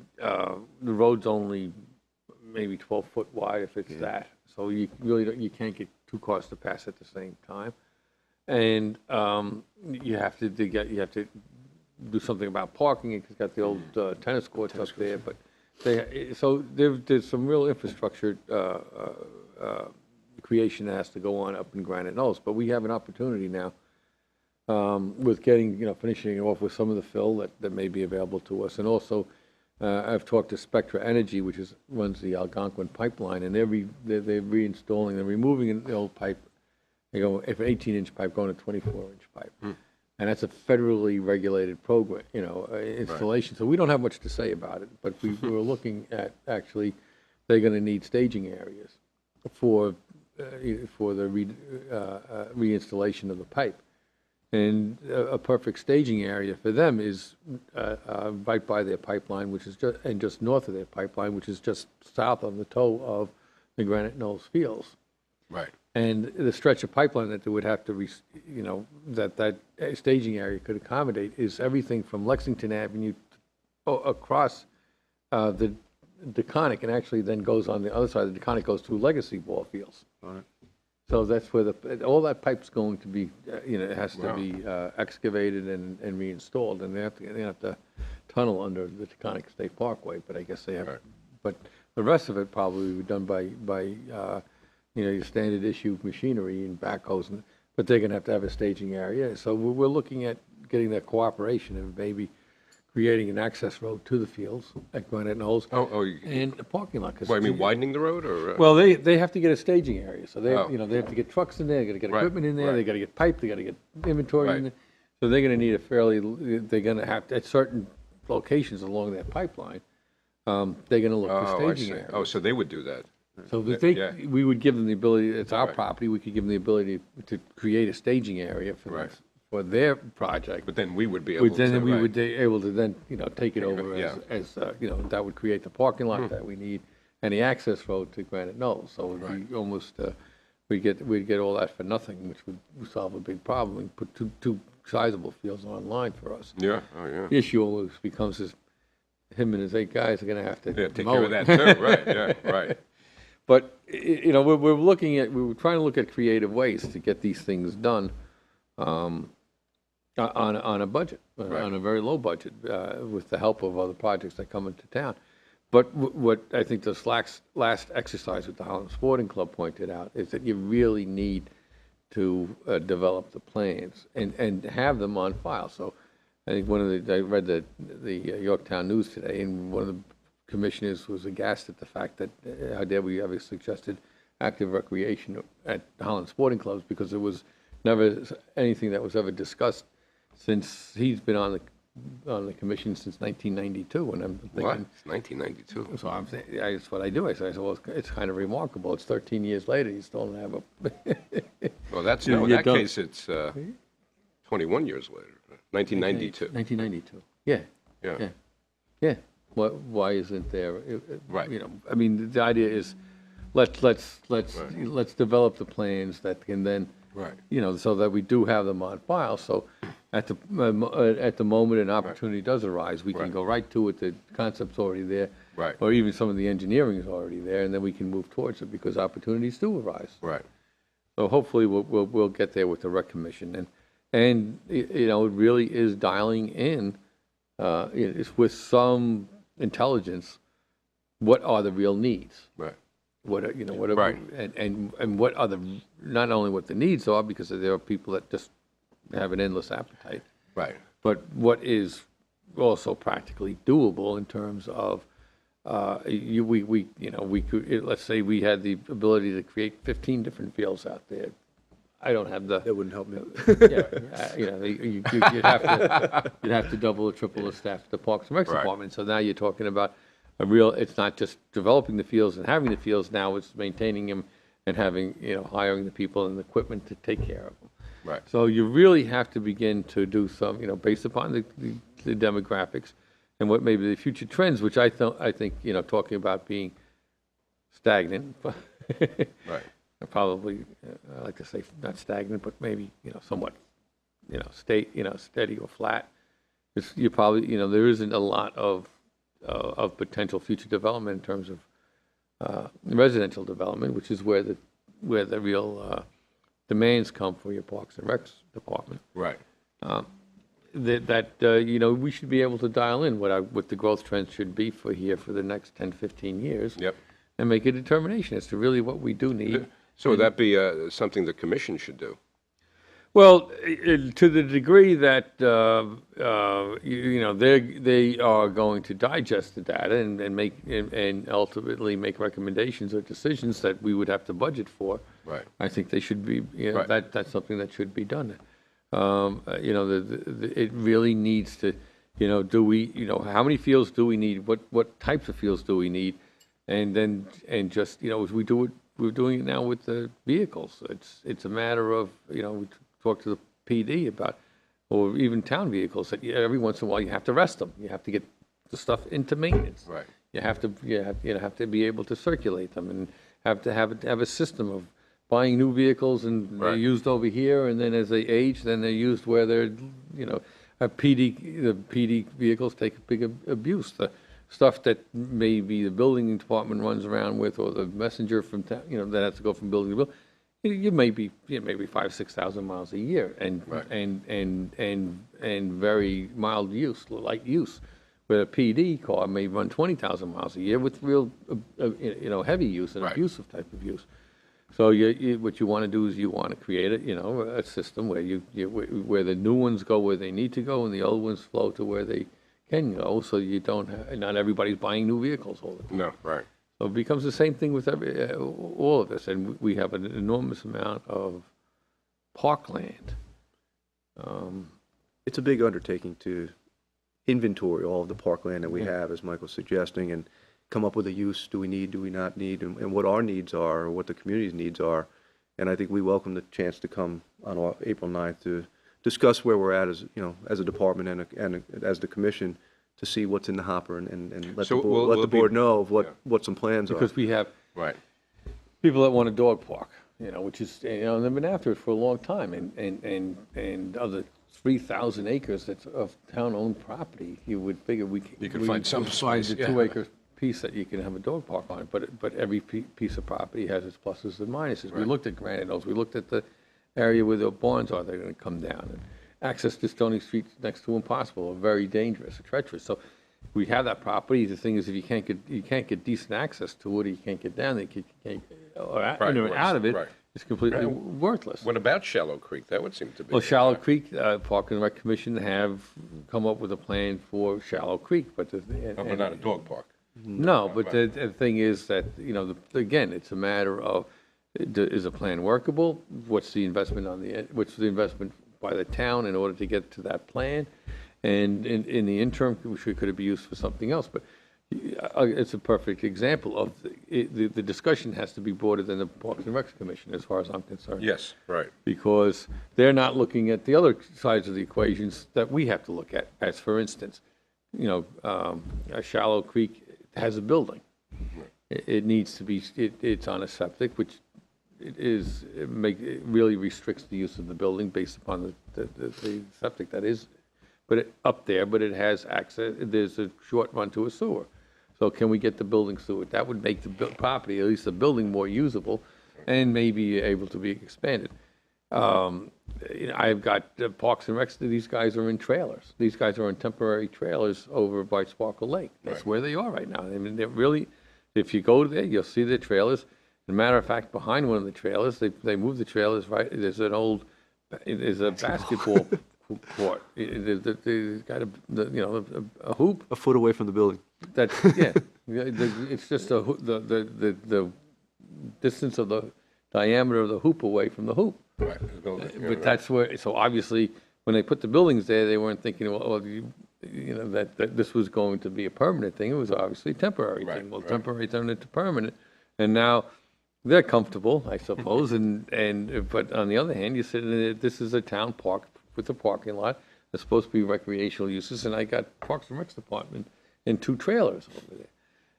S2: road's only maybe 12 foot wide if it's that. So you really you can't get 2 cars to pass at the same time, and you have to do something about parking. It's got the old tennis courts up there, but there's some real infrastructure creation that has to go on up in Granite Knolls. But we have an opportunity now with getting, finishing off with some of the fill that may be available to us. And also, I've talked to Spectra Energy, which runs the Algonquin pipeline, and they're reinstalling, they're removing the old pipe. They go, if an 18-inch pipe going to 24-inch pipe. And that's a federally regulated program, installation. So we don't have much to say about it, but we were looking at, actually, they're going to need staging areas for the reinstallation of the pipe. And a perfect staging area for them is right by their pipeline, which is just north of their pipeline, which is just south on the toe of the Granite Knolls fields.
S1: Right.
S2: And the stretch of pipeline that they would have to, that staging area could accommodate is everything from Lexington Avenue across the Deconic, and actually then goes on the other side of the Deconic, goes through Legacy ball fields.
S3: All right.
S2: So that's where all that pipe's going to be, it has to be excavated and reinstalled, and they have to tunnel under the Taconic State Parkway, but I guess they have, but the rest of it probably will be done by your standard issue machinery and backhoes, but they're gonna have to have a staging area. So we're looking at getting that cooperation and maybe creating an access road to the fields at Granite Knolls. And a parking lot.
S1: Well, I mean, widening the road, or?
S2: Well, they have to get a staging area, so they have to get trucks in there, they got to get
S1: Right,
S2: equipment in there,
S1: right.
S2: they got to get pipe, they got to get inventory
S1: Right.
S2: in there. So they're going to need they're going to have, at certain locations along that pipeline, they're going to look for
S1: Oh, I
S2: staging
S1: see.
S2: areas.
S1: Oh, so they would do that.
S2: So
S1: Yeah.
S2: we would give them the ability, it's our
S1: Right.
S2: property, we could give them the ability to create a staging area for
S1: Right.
S2: for their project.
S1: But then we would be able to.
S2: Then we
S1: right.
S2: would be able to then, take it over
S1: yeah.
S2: as that would create the parking lot that we need and the access road to Granite Knolls. So it would be almost, we'd get all that for nothing, which would solve a big problem. We put two sizable fields online for us.
S1: Yeah, oh, yeah.
S2: The issue always becomes is him and his 8 guys are going to have to
S1: Take
S2: mow
S1: care of
S2: it.
S1: that too, right, yeah, right.
S2: But, we're trying to look at creative ways to get these things done on a budget, on a very low budget, with the help of other projects that come into town. But what I think this last exercise with the Holland Sporting Club pointed out is that you really need to develop the plans and have them on file. So I think I read the Yorktown News today, and one of the commissioners was aghast at the fact that how dare we ever suggested active recreation at Holland Sporting Clubs, because there was never anything that was ever discussed since he's been on the commission since 1992. And I'm thinking,
S1: What? It's 1992.
S2: so I'm saying, that's what I do. I say, well, it's kind of remarkable. It's 13 years later, you still don't have a.
S1: Well, that's,
S2: You
S1: no, in
S2: you
S1: that
S2: don't-
S1: case, it's 21 years later, 1992.
S2: 1992. Yeah.
S1: Yeah.
S2: Yeah. Yeah. Why isn't there?
S1: Right.
S2: I mean, the idea is, let's develop the plans that can then,
S1: Right.
S2: so that we do have them on file. So at the moment an opportunity does arise, we can
S1: Right.
S2: go right to it. The concept's already there.
S1: Right.
S2: Or even some of the engineering is already there, and then we can move towards it because opportunities do arise.
S1: Right.
S2: So hopefully we'll get there with the rec commission, and it really is dialing in, it's with some intelligence, what are the real needs?
S1: Right.
S2: What are, what are,
S1: Right.
S2: and what are not only what the needs are, because there are people that just have an endless appetite,
S1: Right.
S2: but what is also practically doable in terms of, we could, let's say we had the ability to create 15 different fields out there. I don't have the.
S3: That wouldn't help me.
S2: You'd have to double or triple the staff at the Parks and Rec
S1: Right.
S2: Department. So now you're talking about it's not just developing the fields and having the fields, now it's maintaining them and having, hiring the people and the equipment to take care of them.
S1: Right.
S2: So you really have to begin to do some, based upon the demographics and what maybe the future trends, which I think, talking about being stagnant.
S1: Right.
S2: Probably, I like to say not stagnant, but maybe, somewhat, steady or flat. You're probably, there isn't a lot of potential future development in terms of residential development, which is where the real demands come for your Parks and Recs department.
S1: Right.
S2: We should be able to dial in what the growth trends should be for the next 10, 15 years.
S1: Yep.
S2: And make a determination as to really what we do need.
S1: So would that be something the commission should do?
S2: Well, to the degree that they are going to digest the data and make and ultimately make recommendations or decisions that we would have to budget for.
S1: Right.
S2: I think they should be.
S1: Right.
S2: That's something that should be done. It really needs to. Do we? How many fields do we need? What types of fields do we need? And then just as we do it. We're doing it now with the vehicles. It's a matter of, we talk to the PD about, or even town vehicles, that every once in a while you have to rest them. You have to get the stuff into maintenance.
S1: Right.
S2: You have to be able to circulate them and have a system of buying new vehicles, and they're
S1: Right.
S2: used over here, and then as they age, then they're used where they're, the PD vehicles take a big abuse. The stuff that maybe the building department runs around with, or the messenger from town, that has to go from building to building, you may be 5,000-6,000 miles a year, and
S1: Right.
S2: and very mild use, light use. Where a PD car may run 20,000 miles a year with real, heavy use and
S1: Right.
S2: abusive type of use. So what you want to do is you want to create a system where where the new ones go where they need to go and the old ones flow to where they can go, so you don't not everybody's buying new vehicles all the time.
S1: No. Right.
S2: So it becomes the same thing with all of this, and we have an enormous amount of parkland.
S3: It's a big undertaking to inventory all of the parkland that we have, as Michael's suggesting, and come up with a use, do we need, do we not need, and what our needs are, or what the community's needs are. And I think we welcome the chance to come on April 9th to discuss where we're at as, as a department and as the commission to see what's in the hopper and let
S1: So
S3: the board, let the board know of what some plans are.
S2: Because we have
S1: Right.
S2: people that want a dog park, which is, they've been after it for a long time, and of the 3,000 acres that's of town-owned property, you would figure
S1: You could find some
S2: find
S1: space,
S2: a 2-acre piece that you can have a dog park on, but every piece of property has its pluses and minuses. We looked at Granite Hills, we looked at the area where the barns are, they're gonna come down, and access to Stony Street next to impossible, or very dangerous, or treacherous. So we have that property. The thing is, if you can't get decent access to it, or you can't get down there, you can't, or out of it,
S1: right.
S2: it's completely worthless.
S1: What about Shallow Creek? That would seem to be.
S2: Well, Shallow Creek, Park and Rec Commission have come up with a plan for Shallow Creek, but
S1: But not a dog park.
S2: no, but the thing is that, again, it's a matter of, is the plan workable? What's the investment what's the investment by the town in order to get to that plan? And in the interim, could it be used for something else? But it's a perfect example of, the discussion has to be broader than the Parks and Rec Commission, as far as I'm concerned.
S1: Yes, right.
S2: Because they're not looking at the other sides of the equations that we have to look at, as for instance, a Shallow Creek has a building. It needs to be, it's on a septic, which it really restricts the use of the building based upon the septic that is, up there, but it has access, there's a short run to a sewer. So can we get the building sewer? That would make the property, at least the building, more usable and maybe able to be expanded. I've got Parks and Recs, these guys are in trailers. These guys are in temporary trailers over by Sparkle Lake. That's where they are right now. I mean, they're really, if you go there, you'll see their trailers. As a matter of fact, behind one of the trailers, they moved the trailers, right, there's a basketball court. There's got a hoop.
S3: A foot away from the building.
S2: It's just the distance of the diameter of the hoop away from the hoop.
S1: Right. The building,
S2: But that's where, so obviously, when they put the buildings there, they weren't thinking, that this was going to be a permanent thing. It was obviously a temporary thing. Well, temporary turned into permanent, and now they're comfortable, I suppose. But on the other hand, you said this is a town park with a parking lot. It's supposed to be recreational uses, and I got Parks and Recs Department in 2 trailers over there.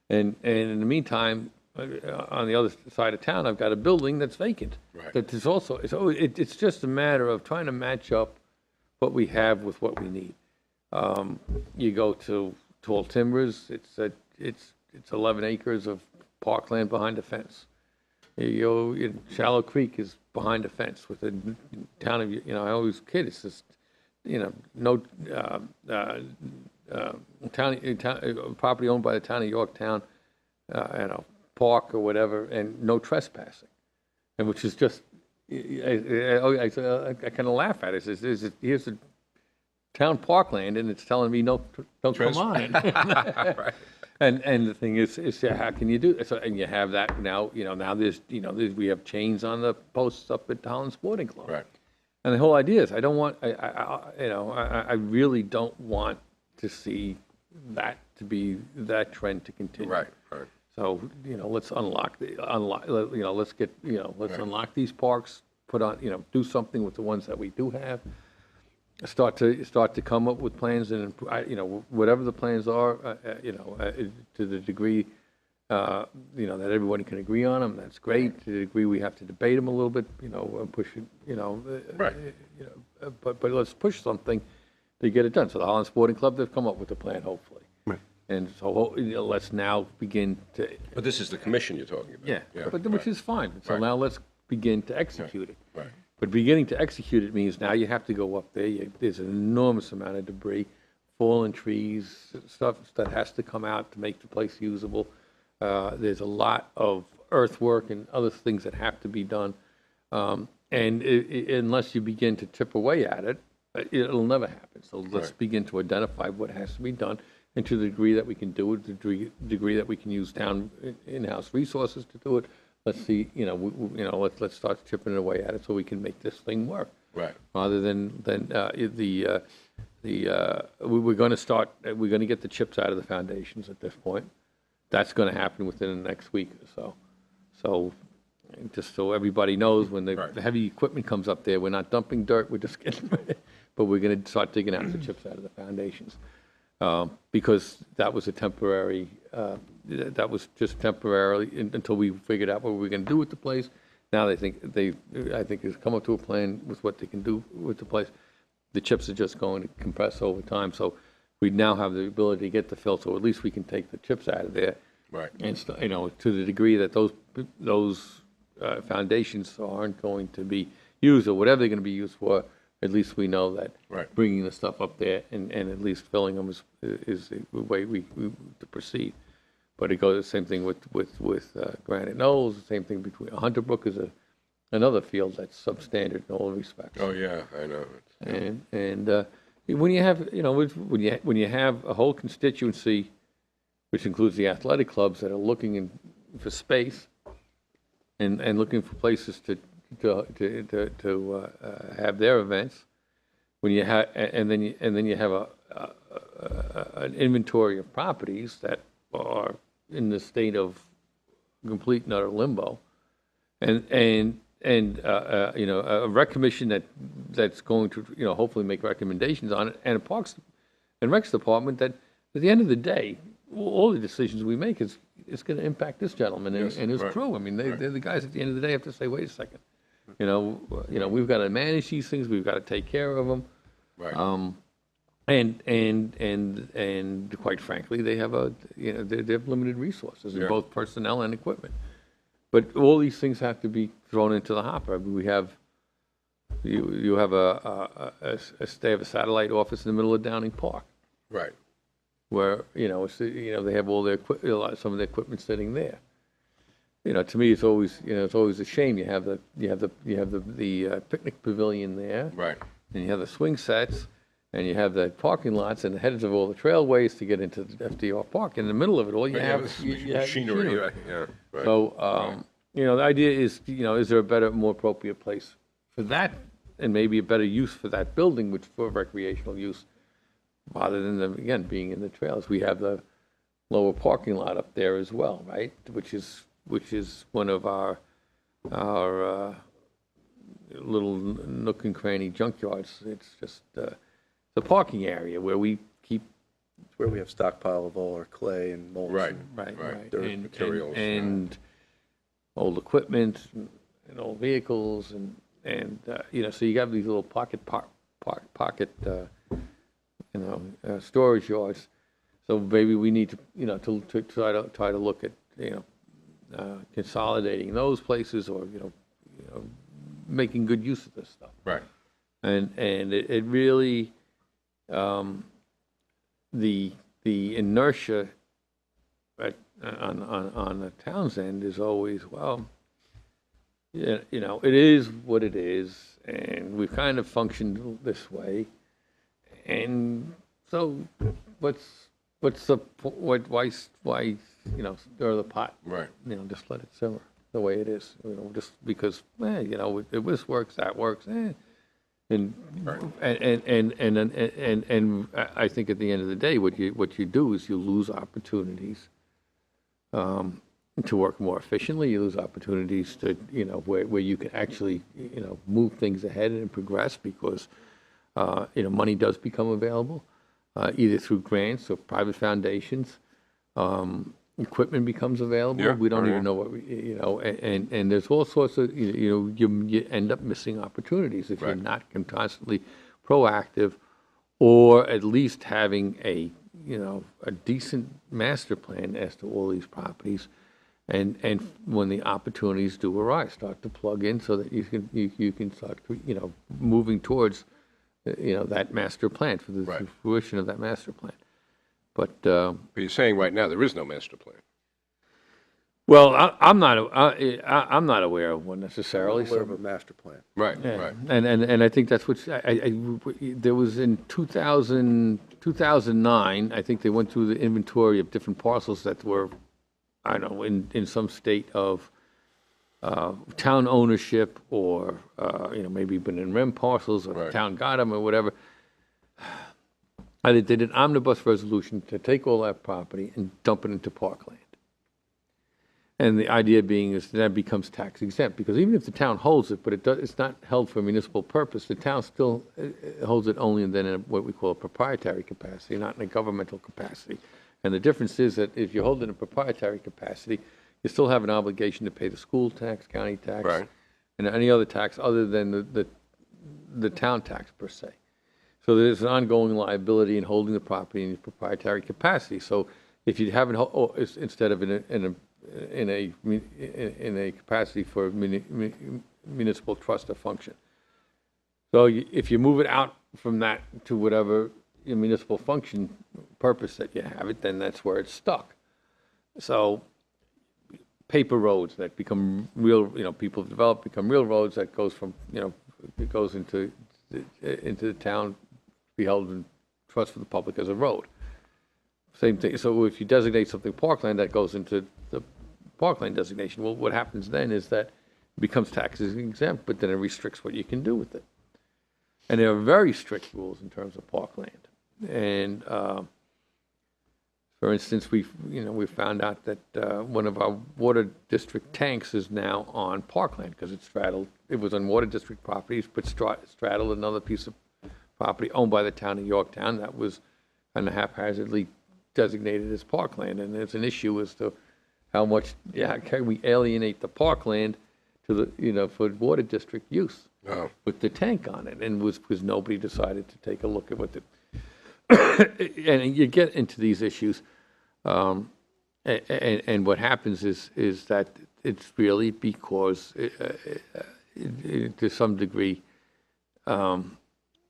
S2: And in the meantime, on the other side of town, I've got a building that's vacant.
S1: Right.
S2: That is also, it's just a matter of trying to match up what we have with what we need. You go to Tall Timbers, it's 11 acres of parkland behind a fence. You go in Shallow Creek is behind a fence with the town of, I always kid, it's just, no, property owned by the town of Yorktown, park or whatever, and no trespassing. And which is just, I kind of laugh at it. Here's the town parkland, and it's telling me, no, don't come on.
S1: Right.
S2: And the thing is how can you do this? So, and you have that now, now we have chains on the posts up at Holland Sporting Club.
S1: Right.
S2: And the whole idea is I really don't want to see that to be that trend to continue.
S1: Right, right.
S2: So, let's unlock these parks, put on, do something with the ones that we do have. Start to come up with plans and, whatever the plans are, to the degree, that everybody can agree on them, that's great. To the degree we have to debate them a little bit, and push it,
S1: Right.
S2: But let's push something to get it done. So the Holland Sporting Club, they've come up with a plan, hopefully.
S3: Right.
S2: And so, let's now begin to.
S1: But this is the commission you're talking about.
S2: Which is fine. So
S1: Right.
S2: now let's begin to execute it.
S1: Right.
S2: But beginning to execute it means now you have to go up there. There's an enormous amount of debris, fallen trees, stuff that has to come out to make the place usable. There's a lot of earthwork and other things that have to be done. Unless you begin to chip away at it, it'll never happen. So let's begin to identify what has to be done, and to the degree that we can do it, to the degree that we can use town in-house resources to do it. Let's see, let's start chipping away at it so we can make this thing work.
S1: Right.
S2: Rather than we're going to get the chips out of the foundations at this point. That's going to happen within the next week or so. So, just so everybody knows, when the heavy equipment comes up there, we're not dumping dirt. We're just but we're going to start digging out the chips out of the foundations. Because that was a temporary, that was just temporarily until we figured out what we were going to do with the place. Now I think has come up to a plan with what they can do with the place. The chips are just going to compress over time, so we now have the ability to get the fill, so at least we can take the chips out of there.
S1: Right.
S2: And, to the degree that those foundations aren't going to be used, or whatever they're going to be used for, at least we know that bringing the stuff up there and at least filling them is the way we to proceed. But it goes the same thing with Granite Knolls, the same thing between Hunter Brook is another field that's substandard in all respects.
S1: Oh yeah, I know.
S2: And when you have when you have a whole constituency, which includes the athletic clubs that are looking for space and looking for places to have their events, when you have and then you have an inventory of properties that are in the state of complete and utter limbo, and a rec commission that's going to hopefully make recommendations on it, and a Parks and Recs department that at the end of the day, all the decisions we make is going to impact this gentleman and his crew. I mean, they're the guys at the end of the day have to say, wait a second, we've got to manage these things, we've got to take care of them.
S1: Right.
S2: And quite frankly, they have they have limited resources in both personnel and equipment. But all these things have to be thrown into the hopper. I mean, we have you have they have a satellite office in the middle of Downing Park.
S1: Right.
S2: Where they have all their some of their equipment sitting there. To me, it's always a shame. You have the picnic pavilion there.
S1: Right.
S2: And you have the swing sets, and you have the parking lots and the heads of all the trailways to get into the FDR Park. In the middle of it all, you have machinery.
S1: Right. Yeah. Right.
S2: So, the idea is, is there a better, more appropriate place for that, and maybe a better use for that building, which for recreational use, rather than them again being in the trails. We have the lower parking lot up there as well, right? Which is one of our little nook and cranny junkyards. It's just the parking area where we keep.
S3: It's where we have stockpile of all our clay and mulch.
S1: Right.
S2: Dirt
S1: materials
S2: and old equipment and old vehicles and so you have these little pocket storage yards. So maybe we need to try to look at consolidating those places, or making good use of this stuff.
S1: Right.
S2: And it really the inertia on the town's end is always, it is what it is, and we've kind of functioned this way, and so why stir the pot?
S1: Right.
S2: Just let it simmer the way it is. Just because if this works, that works. And I think at the end of the day, what you do is you lose opportunities to work more efficiently. You lose opportunities to where you can actually move things ahead and progress, because money does become available either through grants or private foundations. Equipment becomes available.
S1: Yeah.
S2: We don't even know what and there's all sorts of you end up missing opportunities if you're not constantly proactive, or at least having a decent master plan as to all these properties, and when the opportunities do arise, start to plug in so that you can start moving towards that master plan, for the fruition of that master plan. But
S1: you're saying right now there is no master plan.
S2: Well, I'm not aware of one necessarily.
S3: I'm aware of a master plan.
S1: Right.
S2: Yeah.
S1: Right.
S2: And I think that's what there was in 2009. I think they went through the inventory of different parcels that were, I don't know, in some state of town ownership, or maybe been in REM parcels, or the town got them or whatever. They did an omnibus resolution to take all that property and dump it into parkland. And the idea being is that becomes tax exempt, because even if the town holds it, but it's not held for a municipal purpose, the town still holds it only then in what we call a proprietary capacity, not in a governmental capacity. And the difference is that if you hold it in a proprietary capacity, you still have an obligation to pay the school tax, county tax,
S1: Right.
S2: and any other tax other than the town tax per se. So there's an ongoing liability in holding the property in a proprietary capacity. So if you haven't, instead of in a capacity for municipal trust or function. So if you move it out from that to whatever municipal function purpose that you have it, then that's where it's stuck. So paper roads that become real, people have developed, become real roads that goes from, it goes into the town, be held in trust for the public as a road. Same thing. So if you designate something parkland, that goes into the parkland designation. Well, what happens then is that it becomes tax exempt, but then it restricts what you can do with it. And there are very strict rules in terms of parkland. And for instance, we found out that one of our water district tanks is now on parkland because it was on water district properties, but straddled another piece of property owned by the town of Yorktown that was kind of haphazardly designated as parkland. And there's an issue as to how much, can we alienate the parkland to the, for water district use with the tank on it? And because nobody decided to take a look at what and you get into these issues, and what happens is that it's really because, to some degree,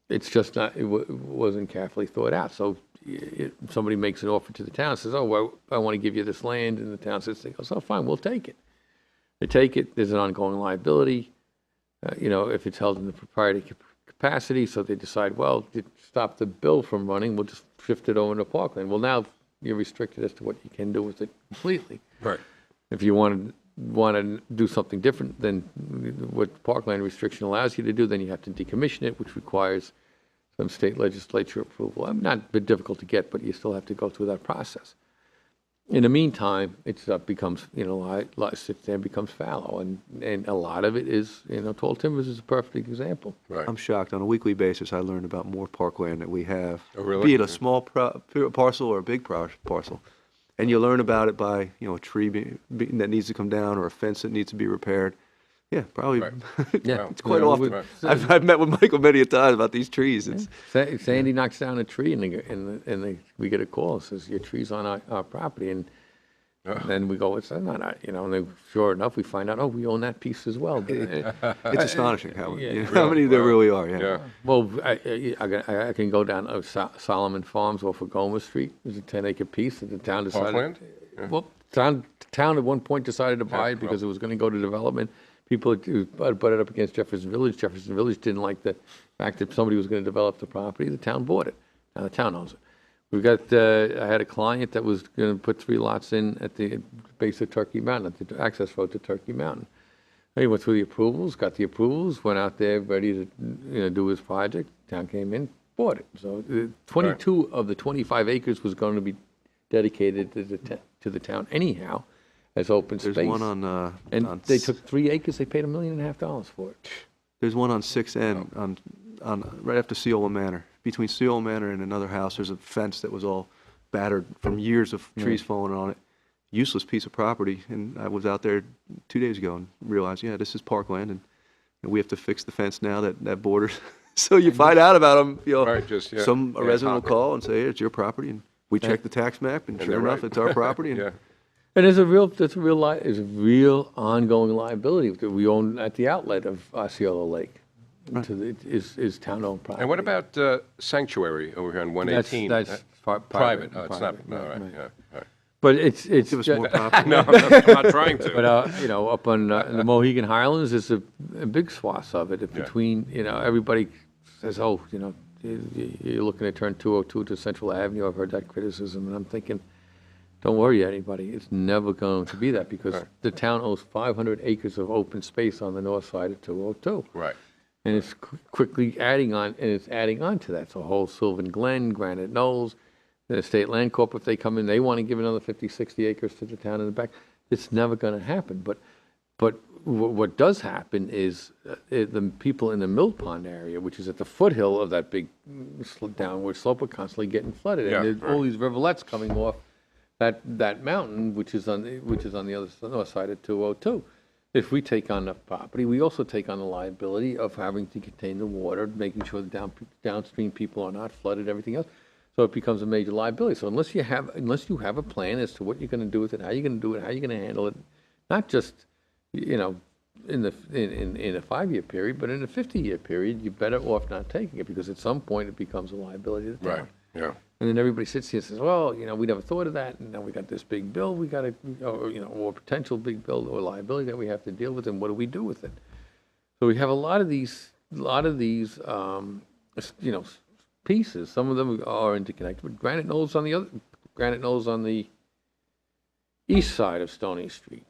S2: it's just not, it wasn't carefully thought out. So somebody makes an offer to the town, says, "Oh, well, I want to give you this land," and the town says, "They goes, oh, fine, we'll take it." They take it. There's an ongoing liability, if it's held in the proprietary capacity. So they decide, well, to stop the bill from running, we'll just shift it over to parkland. Well, now you're restricted as to what you can do with it completely.
S1: Right.
S2: If you want to do something different than what parkland restriction allows you to do, then you have to decommission it, which requires some state legislature approval. Not a bit difficult to get, but you still have to go through that process. In the meantime, it becomes, sits there and becomes fallow. And a lot of it is, Tall Timbers is a perfect example.
S1: Right.
S3: I'm shocked. On a weekly basis, I learn about more parkland that we have.
S1: Oh, really?
S3: Be it a small parcel or a big parcel. And you learn about it by, a tree that needs to come down or a fence that needs to be repaired. Yeah, probably.
S1: Right.
S2: Yeah,
S3: It's quite often. I've met with Michael many a time about these trees. It's,
S2: Sandy knocks down a tree, and we get a call. It says, "Your tree's on our property," and then we go, "It's not," and then sure enough, we find out, "Oh, we own that piece as well."
S3: it's astonishing how
S2: Yeah.
S3: many there really are.
S1: Yeah.
S2: Well, I can go down Solomon Farms off of Goma Street. There's a 10-acre piece that the town decided.
S1: Parkland? Yeah.
S2: Well, town at one point decided to buy it because it was going to go to development. People butted up against Jefferson Village. Jefferson Village didn't like the fact that somebody was going to develop the property. The town bought it. Now the town owns it. We've got. I had a client that was going to put 3 lots in at the base of Turkey Mountain, at the access road to Turkey Mountain. He went through the approvals, got the approvals, went out there ready to do his project. Town came in, bought it. So 22 of the 25 acres was going to be dedicated to the town anyhow, as open space.
S3: There's one on
S2: and they took 3 acres. They paid $1.5 million for it.
S3: There's one on 6N on right after Seola Manor. Between Seola Manor and another house, there's a fence that was all battered from years of trees falling on it. Useless piece of property. And I was out there 2 days ago and realized, this is parkland, and we have to fix the fence now that borders. So you find out about them.
S1: Right,
S3: A resident will call and say, "Hey, it's your property," and we check the tax map, and sure enough, it's our property. And
S1: Yeah.
S2: And there's a real ongoing liability that we own at the outlet of Osceola Lake. Is town-owned property.
S1: And what about Sanctuary over here on 118?
S2: That's
S1: private. Oh, it's not.
S2: private,
S1: All right.
S2: right.
S1: Yeah. All right.
S2: But it's
S3: give us
S2: ju-
S3: more property.
S1: No, I'm not trying to.
S2: But up on the Mohegan Highlands, there's a big swath of it. Between everybody says, "Oh, you're looking to turn 202 to Central Avenue." I've heard that criticism, and I'm thinking, don't worry, anybody. It's never going to be that because the town owns 500 acres of open space on the north side of 202.
S1: Right.
S2: And it's quickly adding on, and it's adding on to that. So whole Sylvan Glen, Granite Knolls, The State Land Corp, if they come in, they want to give another 50, 60 acres to the town in the back. It's never going to happen. But what does happen is the people in the Mill Pond area, which is at the foothill of that big downward slope, are constantly getting flooded.
S1: Yeah,
S2: And there's all these rivulets coming off that mountain, which is on the other north side of 202. If we take on the property, we also take on the liability of having to contain the water, making sure the downstream people are not flooded, everything else. So it becomes a major liability. So unless you have a plan as to what you're going to do with it, how you're going to do it, how you're going to handle it, not just in a 5-year period, but in a 50-year period, you're better off not taking it, because at some point it becomes a liability to the town.
S1: Right, yeah.
S2: And then everybody sits here and says, well, we never thought of that, and now we got this big bill, we got to, or potential big bill or liability that we have to deal with, and what do we do with it? So we have a lot of these, pieces. Some of them are interconnected, but Granite Knolls on the east side of Stony Street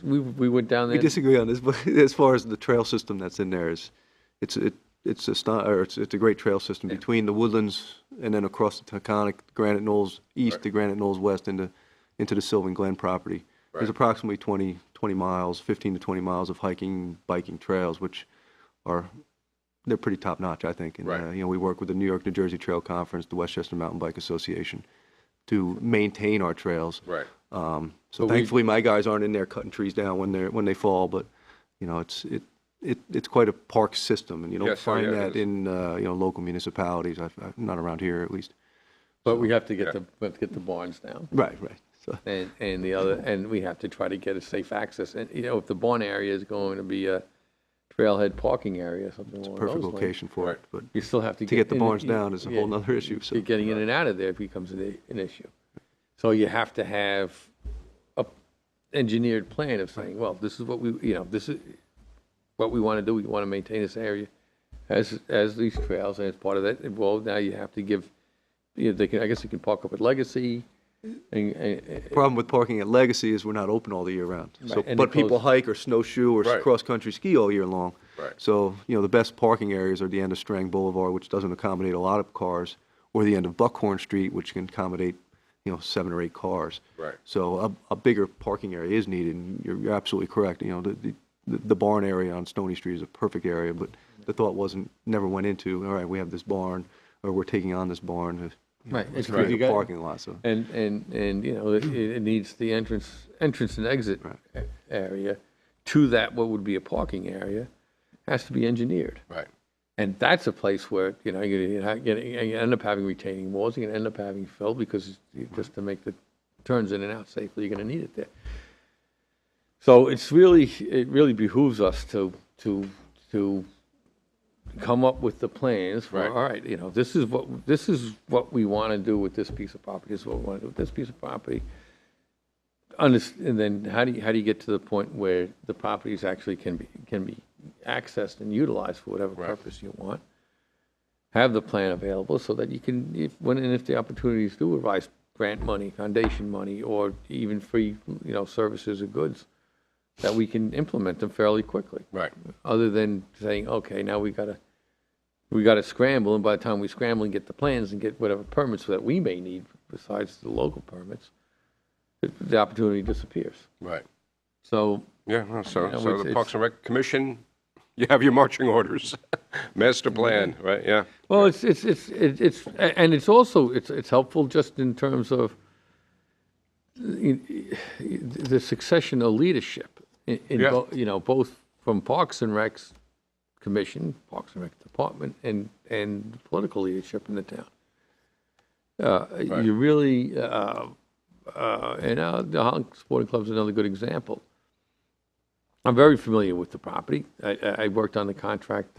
S2: we went down there.
S3: We disagree on this, but as far as the trail system that's in there it's a great trail system between the Woodlands and then across the Taconic, Granite Knolls east to Granite Knolls west into the Sylvan Glen property.
S1: Right.
S3: There's approximately 20 miles, 15 to 20 miles of hiking, biking trails, which they're pretty top notch, I think. And,
S1: Right.
S3: We work with the New York, New Jersey Trail Conference, the Westchester Mountain Bike Association to maintain our trails.
S1: Right.
S3: So thankfully my guys aren't in there cutting trees down when they fall, but it's quite a park system, and you don't
S1: Yes,
S3: find
S1: it
S3: that
S1: is.
S3: in local municipalities. Not around here at least.
S2: But we have to get the barns down.
S3: Right. So
S2: And we have to try to get a safe access. And, if the barn area is going to be a trailhead parking area, something along
S3: perfect
S2: those lines,
S3: location for it, but
S2: you still have to
S3: get the
S2: in-
S3: barns down is a
S2: yeah,
S3: whole nother issue. So
S2: Getting in and out of there becomes an issue. So you have to have a engineered plan of saying, well, this is what this is what we want to do. We want to maintain this area as these trails, and as part of that, well, now you have to give. I guess you can park up at Legacy.
S3: problem with parking at Legacy is we're not open all the year round. So,
S2: Right, and
S3: but
S2: it
S3: people
S2: closes-
S3: hike or snowshoe or
S1: Right.
S3: cross-country ski all year long.
S1: Right.
S3: So, the best parking areas are the end of Strang Boulevard, which doesn't accommodate a lot of cars, or the end of Buckhorn Street, which can accommodate, 7 or 8 cars.
S1: Right.
S3: So a bigger parking area is needed, and you're absolutely correct. The barn area on Stony Street is a perfect area, but the thought never went into, all right, we have this barn, or we're taking on this barn.
S2: Right,
S3: Let's
S2: it's
S3: create
S2: you
S3: a
S2: got-
S3: parking lot, so.
S2: And it needs the entrance and exit area to that, what would be a parking area, has to be engineered.
S1: Right.
S2: And that's a place where, you end up having retaining walls, you're going to end up having fill, because just to make the turns in and out safely, you're going to need it there. So it really behooves us to come up with the plans for,
S1: Right.
S2: all right, this is what we want to do with this piece of property, this is what we want to do with this piece of property. And then how do you get to the point where the properties actually can be accessed and utilized for whatever
S1: Right.
S2: purpose you want? Have the plan available so that you can, if the opportunities do arise, grant money, foundation money, or even free, services or goods, that we can implement them fairly quickly.
S1: Right.
S2: Other than saying, okay, now we gotta scramble, and by the time we scramble and get the plans and get whatever permits that we may need besides the local permits, the opportunity disappears.
S1: Right.
S2: So,
S1: Yeah, well, so
S2: it's-
S1: the
S2: it's-
S1: Parks and Rec Commission, you have your marching orders, master plan, right, yeah.
S2: well, it's and it's also it's helpful just in terms of the succession of leadership in
S1: Yeah.
S2: both from Parks and Rec's Commission, Parks and Rec Department, and the political leadership in the town. You really, the Honk Sporting Club is another good example. I'm very familiar with the property. I worked on the contract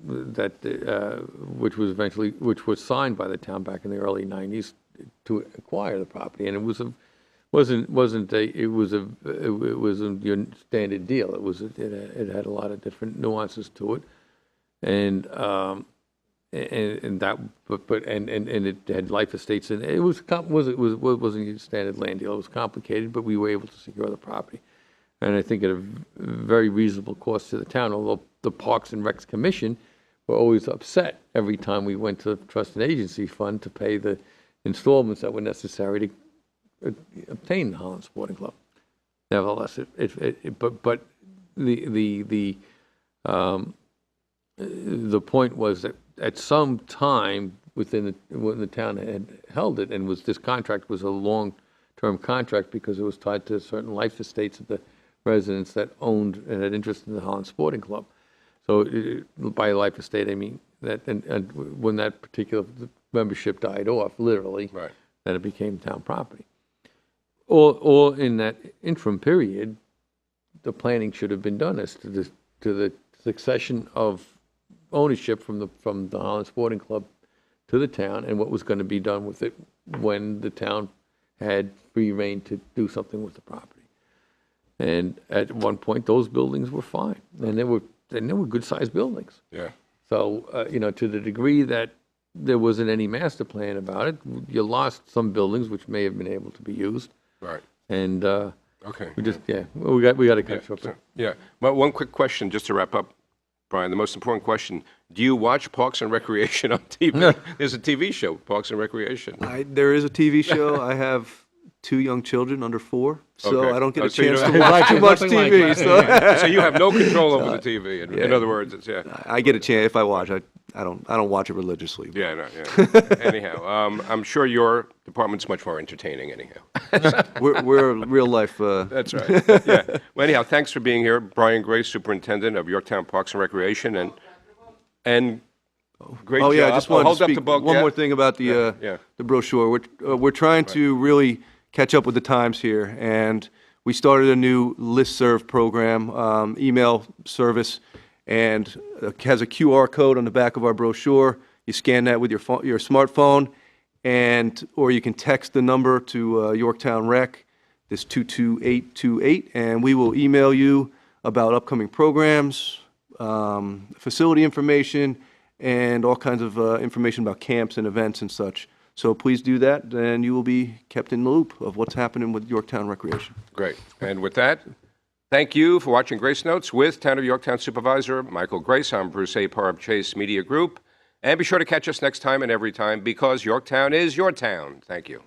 S2: which was signed by the town back in the early '90s to acquire the property, and it was a your standard deal. It had a lot of different nuances to it, and it had life estates in it. It wasn't a standard land deal. It was complicated, but we were able to secure the property, and I think at a very reasonable cost to the town. Although the Parks and Recs Commission were always upset every time we went to the trust and agency fund to pay the installments that were necessary to obtain the Holland Sporting Club. Nevertheless, but the point was that at some time when the town had held it, and this contract was a long-term contract because it was tied to certain life estates of the residents that owned and had interest in the Holland Sporting Club. So by life estate, I mean that, and when that particular membership died off, literally,
S1: Right.
S2: then it became town property. Or in that interim period, the planning should have been done as to the succession of ownership from the Holland Sporting Club to the town, and what was going to be done with it when the town had free reign to do something with the property. And at one point, those buildings were fine, and they were good-sized buildings.
S1: Yeah.
S2: So to the degree that there wasn't any master plan about it, you lost some buildings which may have been able to be used.
S1: Right.
S2: And
S1: Okay.
S2: we got to catch up.
S1: Yeah. But one quick question, just to wrap up, Brian. The most important question: do you watch Parks and Recreation on TV? There's a TV show, Parks and Recreation.
S3: There is a TV show. I have 2 young children under 4, so
S1: Okay.
S3: I don't get
S1: Oh,
S3: a
S1: so you
S3: chance
S1: don't-
S3: to watch too much
S2: Nothing like
S3: TV.
S2: that.
S3: So
S1: So you have no control over the TV. In other words, it's
S3: I get a chance if I watch. I don't watch it religiously.
S1: Yeah, no, yeah. Anyhow, I'm sure your department's much more entertaining. Anyhow,
S3: We're a real life.
S1: that's right. Yeah. Well, anyhow, thanks for being here, Brian Grace, Superintendendent of Yorktown Parks and Recreation, and great
S3: Oh
S1: job.
S3: yeah, I just wanted
S1: hold
S3: to
S1: up
S3: speak
S1: the book.
S3: one
S1: yeah?
S3: more thing about the
S1: Yeah.
S3: the brochure. We're trying to really catch up with the times here, and we started a new listserv program, email service, and it has a QR code on the back of our brochure. You scan that with your smartphone, or you can text the number to Yorktown Rec, this 22828, and we will email you about upcoming programs, facility information, and all kinds of information about camps and events and such. So please do that, and you will be kept in the loop of what's happening with Yorktown Recreation.
S1: Great. And with that, thank you for watching Grace Notes with Town of Yorktown Supervisor Michael Grace. I'm Bruce Apar of Chase Media Group. And be sure to catch us next time and every time, because Yorktown is your town. Thank you.